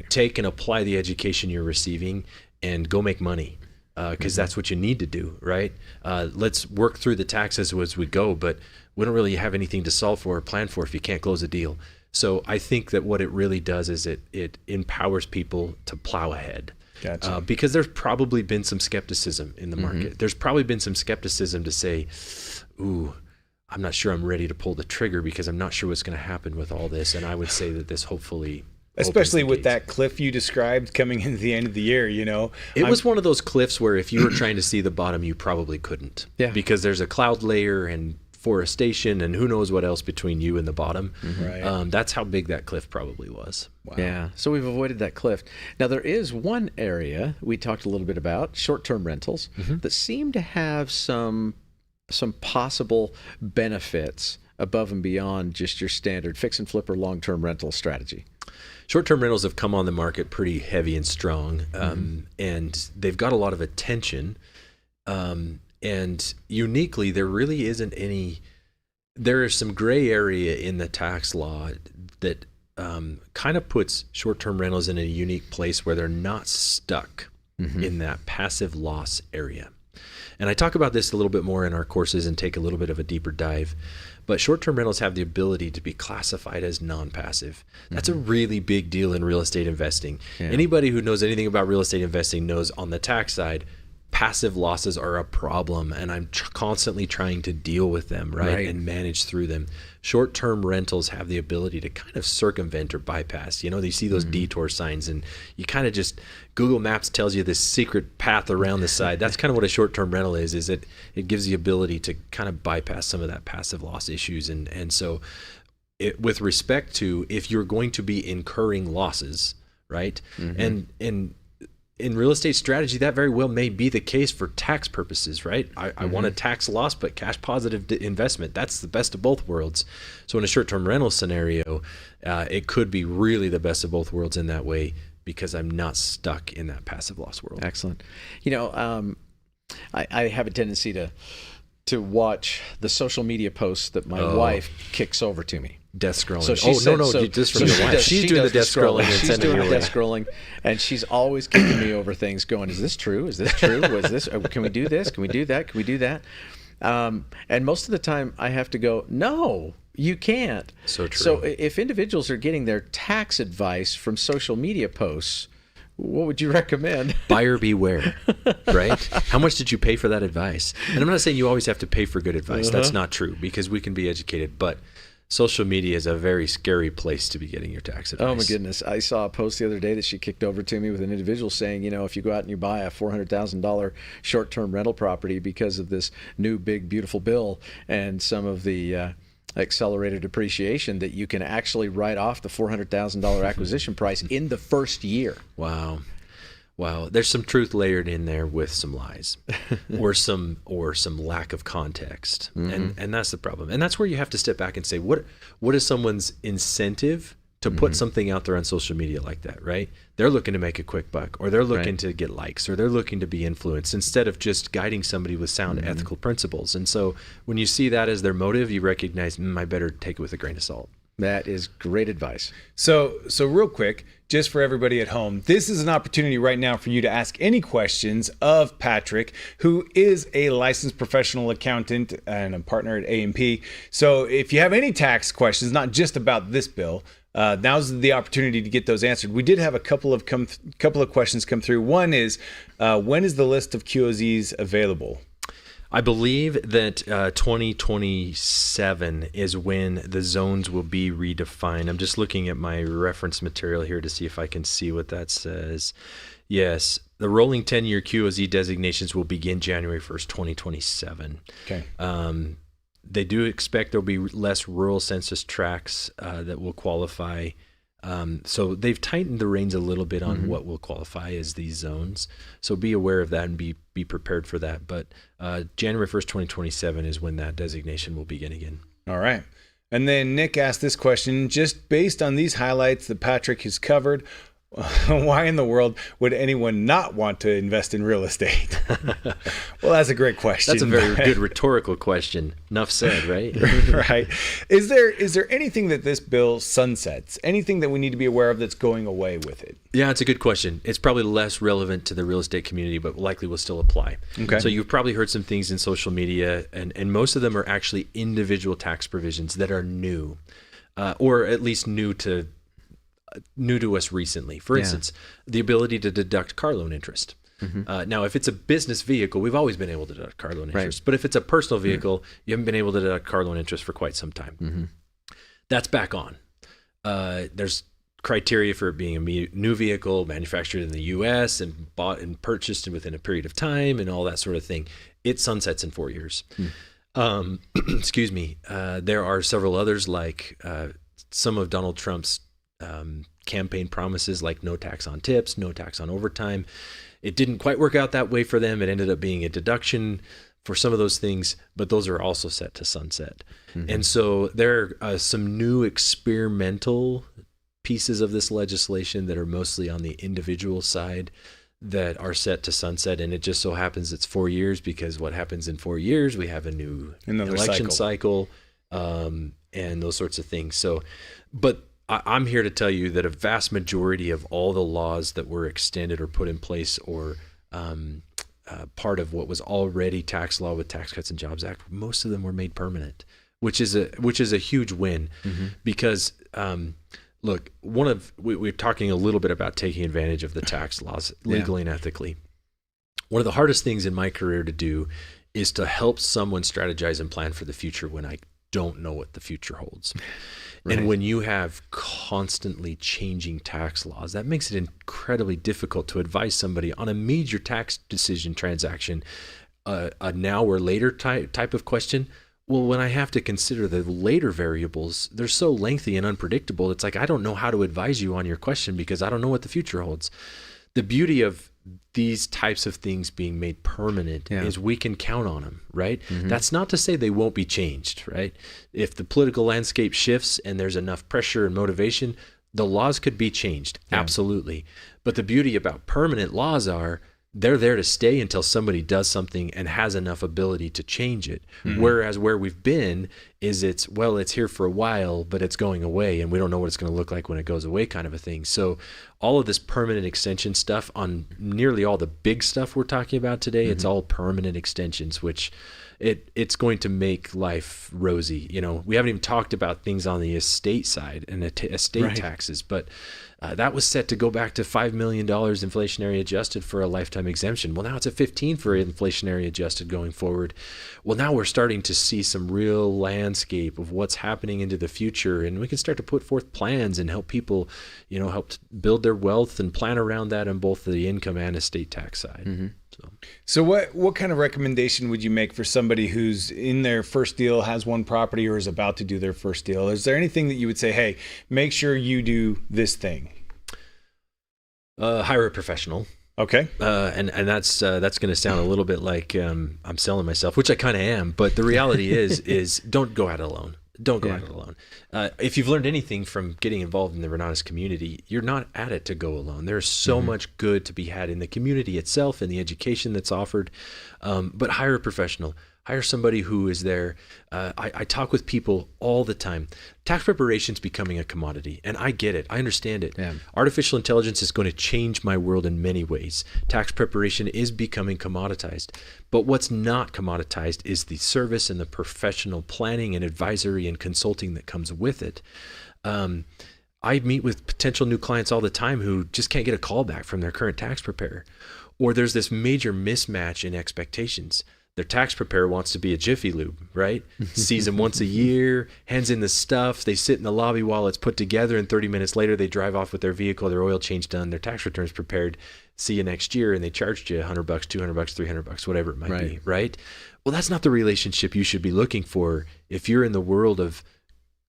Take and apply the education you're receiving and go make money. Because that's what you need to do, right? Let's work through the taxes as we go, but we don't really have anything to solve for or plan for if you can't close a deal. So I think that what it really does is it empowers people to plow ahead. Gotcha. Because there's probably been some skepticism in the market. There's probably been some skepticism to say, ooh, I'm not sure I'm ready to pull the trigger because I'm not sure what's going to happen with all this. And I would say that this hopefully... Especially with that cliff you described coming into the end of the year, It was one of those cliffs where if you were trying to see the bottom, you probably couldn't. Yeah. Because there's a cloud layer and forestation and who knows what else between you and the bottom. Right. That's how big that cliff probably was. Wow. Yeah. So we've avoided that cliff. Now, there is one area we talked a little bit about, short-term rentals, that seem to have some possible benefits above and beyond just your standard fix and flip or long-term rental strategy. Short-term rentals have come on the market pretty heavy and strong, and they've got a lot of attention. And uniquely, there really isn't any. There is some gray area in the tax law that kind of puts short-term rentals in a unique place where they're not stuck in that passive loss area. And I talk about this a little bit more in our courses and take a little bit of a deeper dive. But short-term rentals have the ability to be classified as non-passive. That's a really big deal in real estate investing. Yeah. Anybody who knows anything about real estate investing knows on the tax side, passive losses are a problem, and I'm constantly trying to deal with them, right? And manage through them. Short-term rentals have the ability to kind of circumvent or bypass. You see those detour signs, and you kind of just, Google Maps tells you this secret path around the side. That's kind of what a short-term rental is it gives the ability to kind of bypass some of that passive loss issues. And so with respect to if you're going to be incurring losses, right? And in real estate strategy, that very well may be the case for tax purposes, right? I want a tax loss, but cash positive investment. That's the best of both worlds. So in a short-term rental scenario, it could be really the best of both worlds in that way, because I'm not stuck in that passive loss world. Excellent. I have a tendency to watch the social media posts that my wife kicks over to me. Death scrolling. So she's just from your wife. She's doing the death scrolling. She's doing the death scrolling, and she's always kicking me over things. Going, is this true? Is this true? Was this? Can we do this? Can we do that? Can we do that? And most of the time, I have to go, no, you can't. So true. So if individuals are getting their tax advice from social media posts, what would you recommend? Buyer beware, right? How much did you pay for that advice? And I'm not saying you always have to pay for good advice. That's not true, because we can be educated, but social media is a very scary place to be getting your tax advice. Oh my goodness. I saw a post the other day that she kicked over to me with an individual saying, if you go out and you buy a $400,000 short-term rental property because of this new big beautiful bill and some of the accelerated depreciation, that you can actually write off the $400,000 acquisition price in the first year. Wow. Wow, there's some truth layered in there with some lies, or some lack of context, and that's the problem. And that's where you have to step back and say, what is someone's incentive to put something out there on social media like that, right? They're looking to make a quick buck, or they're looking to get likes, or they're looking to be influenced, instead of just guiding somebody with sound ethical principles. And so when you see that as their motive, you recognize, I better take it with a grain of salt. That is great advice. So real quick, just for everybody at home, this is an opportunity right now for you to ask any questions of Patrick, who is a licensed professional accountant and a partner at A&P. So if you have any tax questions, not just about this bill, now's the opportunity to get those answered. We did have a couple of questions come through. One is, when is the list of QOZs available? I believe that 2027 is when the zones will be redefined. I'm just looking at my reference material here to see if I can see what that says. Yes, the rolling 10-year QOZ designations will begin January 1st, 2027. Okay. They do expect there'll be less rural census tracts that will qualify. So they've tightened the reins a little bit on what will qualify as these zones. So be aware of that and be prepared for that. But January 1st, 2027 is when that designation will begin again. All right. And then Nick asked this question, just based on these highlights that Patrick has covered, why in the world would anyone not want to invest in real estate? Well, that's a great question. That's a very good rhetorical question. Enough said, right? Right. Is there anything that this bill sunsets? Anything that we need to be aware of that's going away with it? Yeah, it's a good question. It's probably less relevant to the real estate community, but likely will still apply. Okay. So you've probably heard some things in social media, and most of them are actually individual tax provisions that are new, or at least new to us recently. For instance, the ability to deduct car loan interest. Now, if it's a business vehicle, we've always been able to deduct car loan interest. But if it's a personal vehicle, you haven't been able to deduct car loan interest for quite some time. That's back on. There's criteria for it being a new vehicle, manufactured in the U.S. and bought and purchased within a period of time and all that sort of thing. It sunsets in 4 years. Excuse me. There are several others, like some of Donald Trump's campaign promises, like no tax on tips, no tax on overtime. It didn't quite work out that way for them. It ended up being a deduction for some of those things, but those are also set to sunset. And so there are some new experimental pieces of this legislation that are mostly on the individual side that are set to sunset. And it just so happens it's 4 years, because what happens in 4 years, we have a new election cycle and those sorts of things. So, but I'm here to tell you that a vast majority of all the laws that were extended or put in place, or part of what was already tax law with Tax Cuts and Jobs Act, most of them were made permanent, which is a huge win. Because look, we're talking a little bit about taking advantage of the tax laws legally and ethically. One of the hardest things in my career to do is to help someone strategize and plan for the future when I don't know what the future holds. And when you have constantly changing tax laws, that makes it incredibly difficult to advise somebody on a major tax decision transaction, a now or later type of question. Well, when I have to consider the later variables, they're so lengthy and unpredictable. It's like, I don't know how to advise you on your question because I don't know what the future holds. The beauty of these types of things being made permanent is we can count on them, right? That's not to say they won't be changed, right? If the political landscape shifts and there's enough pressure and motivation, the laws could be changed, absolutely. But the beauty about permanent laws are they're there to stay until somebody does something and has enough ability to change it. Whereas where we've been is it's here for a while, but it's going away and we don't know what it's going to look like when it goes away, kind of a thing. So all of this permanent extension stuff on nearly all the big stuff we're talking about today, it's all permanent extensions, which it's going to make life rosy. You know, we haven't even talked about things on the estate side and estate taxes, but that was set to go back to $5 million inflationary adjusted for a lifetime exemption. Well, now it's at 15 for inflationary adjusted going forward. Well, now we're starting to see some real landscape of what's happening into the future, and we can start to put forth plans and help people, help build their wealth and plan around that on both the income and estate tax side. So what kind of recommendation would you make for somebody who's in their first deal, has one property, or is about to do their first deal? Is there anything that you would say, hey, make sure you do this thing? Hire a professional. Okay. And that's going to sound a little bit like I'm selling myself, which I kind of am. But the reality is don't go at it alone. Don't go at it alone. If you've learned anything from getting involved in the Renatus community, you're not at it to go alone. There's so much good to be had in the community itself and the education that's offered. But hire a professional. Hire somebody who is there. I talk with people all the time. Tax preparation is becoming a commodity, and I get it. I understand it. Yeah. Artificial intelligence is going to change my world in many ways. Tax preparation is becoming commoditized. But what's not commoditized is the service and the professional planning and advisory and consulting that comes with it. I meet with potential new clients all the time who just can't get a call back from their current tax preparer. Or there's this major mismatch in expectations. Their tax preparer wants to be a Jiffy Lube, right? Sees them once a year, hands in the stuff. They sit in the lobby while it's put together, and 30 minutes later, they drive off with their vehicle, their oil change done, their tax returns prepared. See you next year, and they charged you $100, $200, $300, whatever it might be, right? Well, that's not the relationship you should be looking for if you're in the world of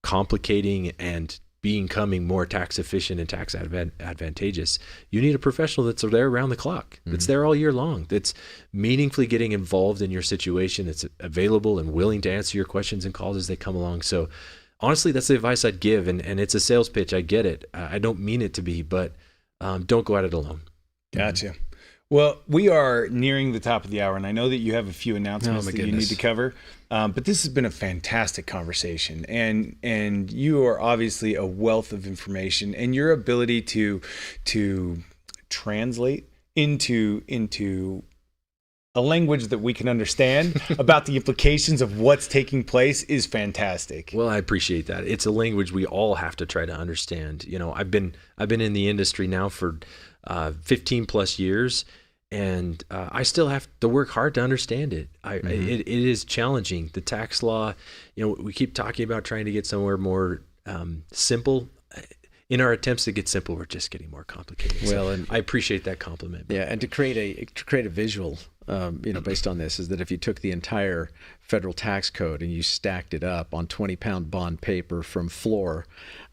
complicating and becoming more tax efficient and tax advantageous. You need a professional that's there around the clock, that's there all year long, that's meaningfully getting involved in your situation, that's available and willing to answer your questions and calls as they come along. So honestly, that's the advice I'd give. And it's a sales pitch. I get it. I don't mean it to be, but don't go at it alone. Gotcha. Well, we are nearing the top of the hour, and I know that you have a few announcements that you need to cover. But this has been a fantastic conversation, and you are obviously a wealth of information, and your ability to translate into a language that we can understand about the implications of what's taking place is fantastic. Well, I appreciate that. It's a language we all have to try to understand. You know, I've been in the industry now for 15 plus years. And I still have to work hard to understand it. It is challenging. The tax law, you know, we keep talking about trying to get somewhere more simple. In our attempts to get simple, we're just getting more complicated. Well, and I appreciate that compliment. Yeah, and to create a visual, based on this, is that if you took the entire federal tax code and you stacked it up on 20-pound bond paper from floor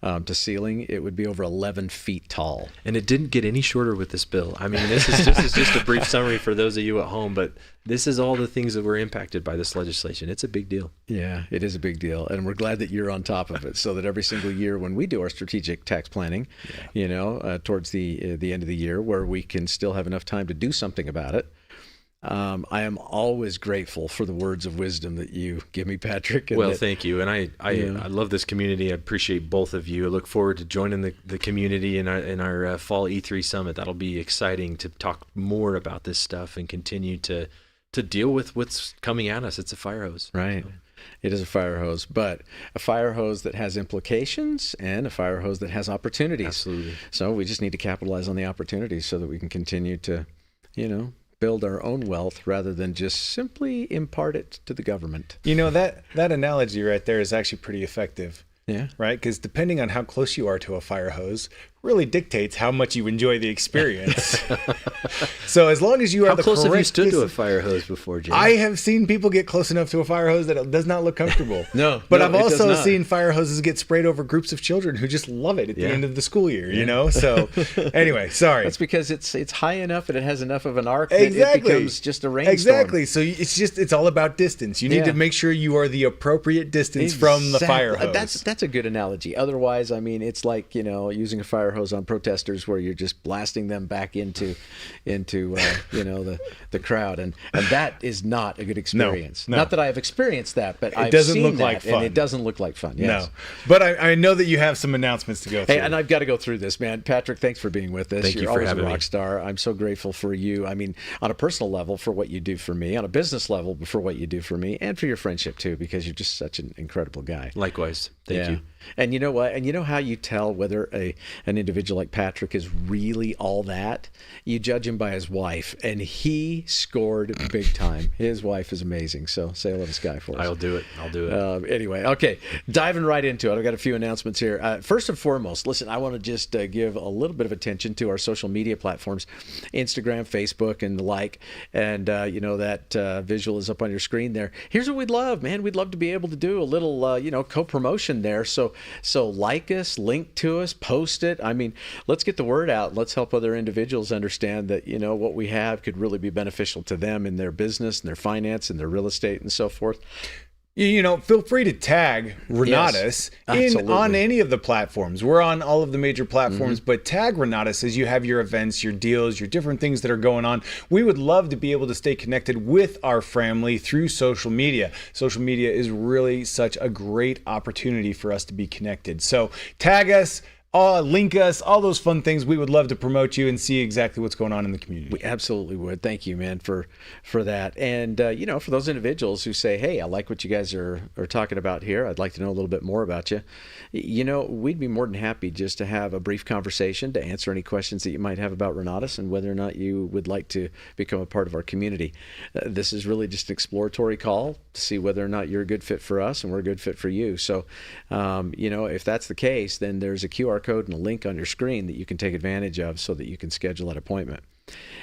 to ceiling, it would be over 11 feet tall. And it didn't get any shorter with this bill. I mean, this is just a brief summary for those of you at home, but this is all the things that were impacted by this legislation. It's a big deal. Yeah, it is a big deal. And we're glad that you're on top of it, so that every single year when we do our strategic tax planning, towards the end of the year, where we can still have enough time to do something about it, I am always grateful for the words of wisdom that you give me, Patrick. Well, thank you. And I love this community. I appreciate both of you. I look forward to joining the community in our fall E3 Summit. That'll be exciting to talk more about this stuff and continue to deal with what's coming at us. It's a fire hose. Right. It is a fire hose, but a fire hose that has implications and a fire hose that has opportunities. Absolutely. So we just need to capitalize on the opportunities so that we can continue to, build our own wealth rather than just simply impart it to the government. You know, that analogy right there is actually pretty effective. Yeah. Right? Because depending on how close you are to a fire hose really dictates how much you enjoy the experience. So as long as you are the correct... How close have you stood to a fire hose before, Jay? I have seen people get close enough to a fire hose that it does not look comfortable. But I've it also seen fire hoses get sprayed over groups of children who just love it at the end of the school year, So anyway, sorry. That's because it's high enough and it has enough of an arc that it becomes just a rainstorm. Exactly. So it's all about distance. You need to make sure you are the appropriate distance from the fire hose. That's a good analogy. Otherwise, I mean, it's like, using a fire hose on protesters where you're just blasting them back into the crowd, and that is not a good experience. No. Not that I have experienced that, but I've seen that, and it doesn't look like fun. Yes. No, but I know that you have some announcements to go through. Hey, and I've got to go through this, man. Patrick, thanks for being with us. Thank you for always having a rock me. star. I'm so grateful for you. I mean, on a personal level for what you do for me, on a business level for what you do for me, and for your friendship too, because you're just such an incredible guy. Likewise. Thank you. And you know what? And you know how you tell whether an individual like Patrick is really all that? You judge him by his wife, and he scored big time. His wife is amazing. So say hello to Sky for us. I'll do it. Anyway, okay, diving right into it. I've got a few announcements here. First and foremost, listen, I want to just give a little bit of attention to our social media platforms, Instagram, Facebook, and the like. And that visual is up on your screen there. Here's what we'd love, man. We'd love to be able to do a little, co-promotion there. So like us, link to us, post it. I mean, let's get the word out. Let's help other individuals understand that, what we have could really be beneficial to them in their business and their finance and their real estate and so forth. Feel free to tag Renatus on any of the platforms. We're on all of the major platforms, but tag Renatus as you have your events, your deals, your different things that are going on. We would love to be able to stay connected with our family through social media. Social media is really such a great opportunity for us to be connected. So tag us. Link us, all those fun things. We would love to promote you and see exactly what's going on in the community. We absolutely would. Thank you, man, for that. And, for those individuals who say, hey, I like what you guys are talking about here. I'd like to know a little bit more about you. We'd be more than happy just to have a brief conversation to answer any questions that you might have about Renatus and whether or not you would like to become a part of our community. This is really just an exploratory call to see whether or not you're a good fit for us and we're a good fit for you. So, if that's the case, then there's a QR code and a link on your screen that you can take advantage of so that you can schedule an appointment.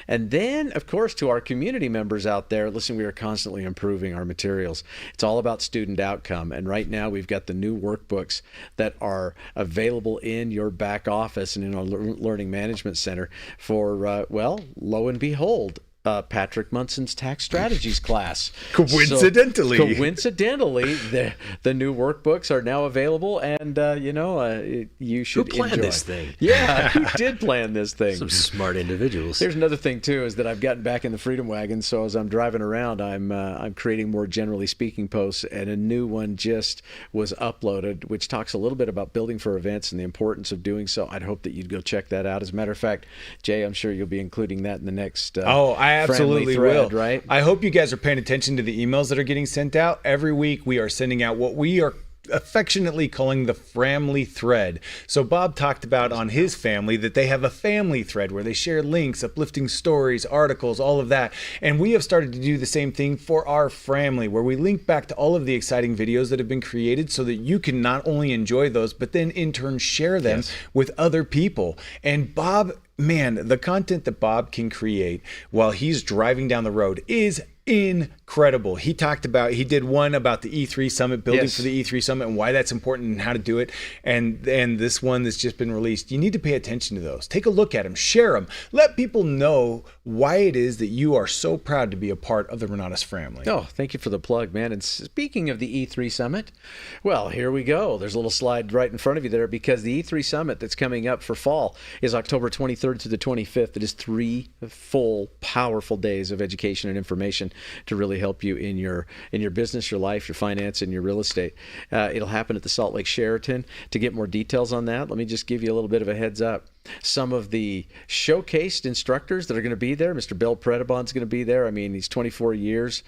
And then, of course, to our community members out there, listen, we are constantly improving our materials. It's all about student outcome. And right now we've got the new workbooks that are available in your back office and in our Learning Management Center for, lo and behold, Patrick Munson's tax strategies class. Coincidentally, the new workbooks are now available, and you should Who planned enjoy this thing? Yeah, who did plan this thing? Some smart individuals. Here's another thing too: is that I've gotten back in the Freedom Wagon. So as I'm driving around, I'm creating more generally speaking posts, and a new one just was uploaded, which talks a little bit about building for events and the importance of doing so. I'd hope that you'd go check that out. As a matter of fact, Jay, I'm sure you'll be including that in the next. I absolutely thread, will. Right? I hope you guys are paying attention to the emails that are getting sent out. Every week we are sending out what we are affectionately calling the family thread. So Bob talked about on his family that they have a family thread where they share links, uplifting stories, articles, all of that. And we have started to do the same thing for our family, where we link back to all of the exciting videos that have been created so that you can not only enjoy those, but then in turn share them with other people. And Bob, man, the content that Bob can create while he's driving down the road is incredible. He did one about the E3 Summit, building for the E3 Summit and why that's important and how to do it. And this one that's just been released, you need to pay attention to those. Take a look at them, share them, let people know why it is that you are so proud to be a part of the Renatus family. Oh, thank you for the plug, man. And speaking of the E3 Summit, well, here we go. There's a little slide right in front of you there, because the E3 Summit that's coming up for fall is October 23rd to the 25th. It is 3 full, powerful days of education and information to really help you in your business, your life, your finance, and your real estate. It'll happen at the Salt Lake Sheraton. To get more details on that, let me just give you a little bit of a heads up. Some of the showcased instructors that are going to be there, Mr. Bill Predabon's going to be there. I mean, he's 24 years.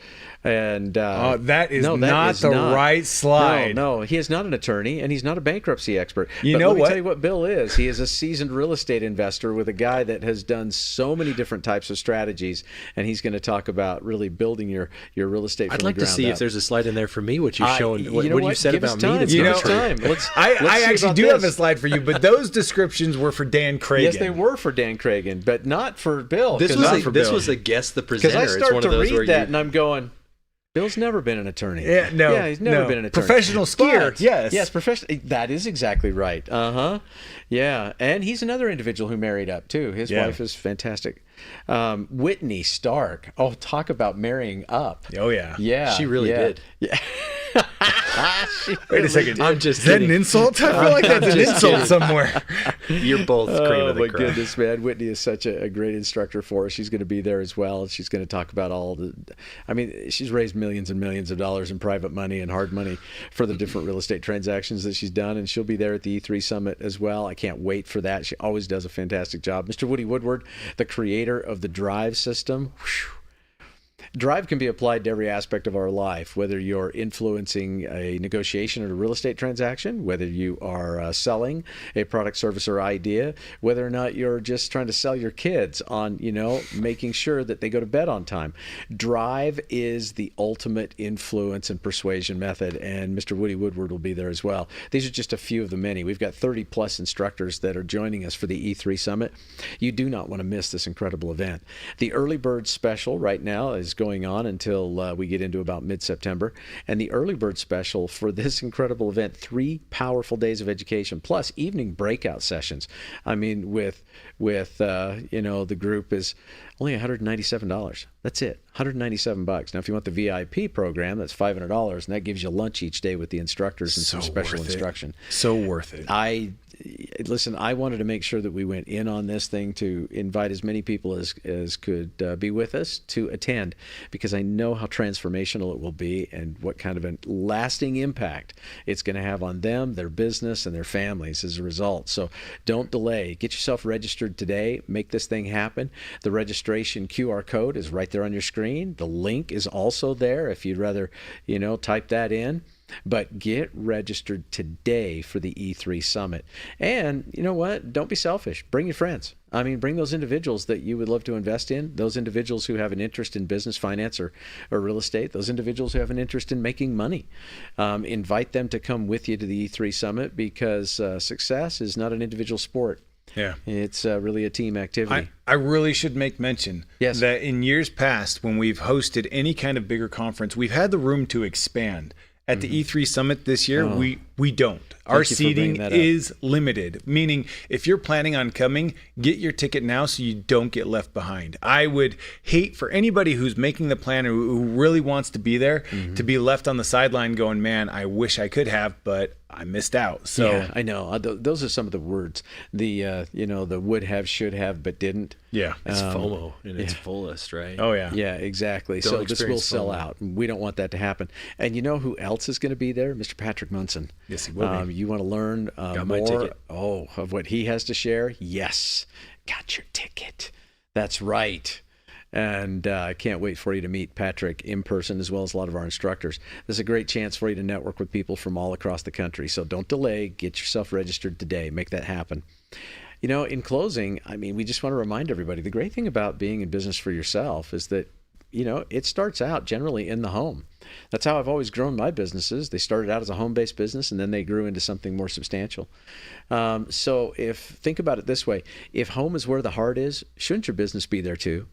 And that is not the right slide. No, he is not an attorney, and he's not a bankruptcy expert. But let me tell you what Bill is. He is a seasoned real estate investor with a guy that has done so many different types of strategies, and he's going to talk about really building your real estate from the ground up. I'd like to see if there's a slide in there for me, what you've shown, what you said Give about us me. Give us time. I actually do have a slide for you, but those descriptions were for Dan Cragen. Yes, they were for Dan Cragen, but not for Bill. This was a guess the presenter. Because I start to read that and I'm going, Bill's never been an attorney. Yeah, he's never been an attorney. Professional skier, but, yes. Yes, professional. That is exactly right. Yeah, and he's another individual who married up, too. His wife is fantastic. Whitney Stark. Oh, talk about marrying up. Oh, yeah. Yeah. She really did. Yeah. Wait a second. I'm just Is that kidding. an insult? I feel like that's an insult somewhere. You're both cream of the my crop. goodness, man. Whitney is such a great instructor for us. She's going to be there as well. She's going to talk about she's raised millions and millions of dollars in private money and hard money for the different real estate transactions that she's done. And she'll be there at the E3 Summit as well. I can't wait for that. She always does a fantastic job. Mr. Woody Woodward, the creator of the Drive system. Whew. Drive can be applied to every aspect of our life, whether you're influencing a negotiation or a real estate transaction, whether you are selling a product, service, or idea, whether or not you're just trying to sell your kids on, making sure that they go to bed on time. Drive is the ultimate influence and persuasion method, and Mr. Woody Woodward will be there as well. These are just a few of the many. We've got 30-plus instructors that are joining us for the E3 Summit. You do not want to miss this incredible event. The early bird special right now is is going on until we get into about mid-September. And the early bird special for this incredible event, 3 powerful days of education, plus evening breakout sessions. I mean, with the group is only $197. That's it, $197. Now, if you want the VIP program, that's $500, and that gives you lunch each day with the instructors and some special instruction. So worth it. Listen, I wanted to make sure that we went in on this thing to invite as many people as could be with us to attend, because I know how transformational it will be and what kind of a lasting impact it's going to have on them, their business, and their families as a result. So don't delay. Get yourself registered today. Make this thing happen. The registration QR code is right there on your screen. The link is also there if you'd rather, type that in. But get registered today for the E3 Summit. And you know what? Don't be selfish. Bring your friends. I mean, bring those individuals that you would love to invest in, those individuals who have an interest in business, finance, or real estate, those individuals who have an interest in making money. Invite them to come with you to the E3 Summit, because success is not an individual sport. Yeah. It's really a team activity. I really should make mention that in years past, when we've hosted any kind of bigger conference, we've had the room to expand. At the E3 Summit this year, we don't. Our seating is limited, meaning if you're planning on coming, get your ticket now so you don't get left behind. I would hate for anybody who's making the plan or who really wants to be there to be left on the sideline going, man, I wish I could have, but I missed out. So yeah, I know. Those are some of the words. The the would have, should have, but didn't. Yeah. It's FOMO in its fullest, right? Oh, yeah. Yeah, exactly. So this will sell out. We don't want that to happen. And you know who else is going to be there? Mr. Patrick Munson. Yes, he will be. You want to learn more of what he has to share? Yes. Got your ticket. That's right. And I can't wait for you to meet Patrick in person, as well as a lot of our instructors. This is a great chance for you to network with people from all across the country. So don't delay. Get yourself registered today. Make that happen. In closing, I mean, we just want to remind everybody, the great thing about being in business for yourself is that, it starts out generally in the home. That's how I've always grown my businesses. They started out as a home-based business, and then they grew into something more substantial. So think about it this way. If home is where the heart is, shouldn't your business be there too?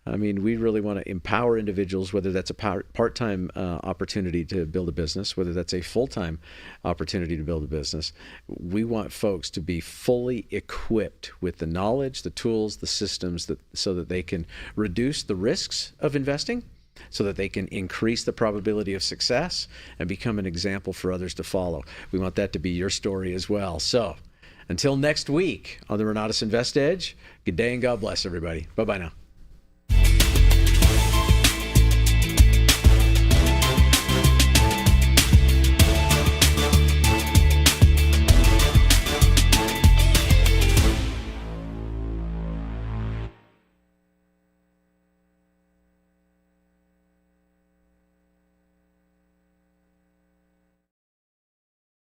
I mean, we really want to empower individuals, whether that's a part-time opportunity to build a business, whether that's a full-time opportunity to build a business. We want folks to be fully equipped with the knowledge, the tools, the systems, so that they can reduce the risks of investing, so that they can increase the probability of success and become an example for others to follow. We want that to be your story as well. So until next week on the Renatus Invest Edge, good day and God bless everybody. Bye-bye now.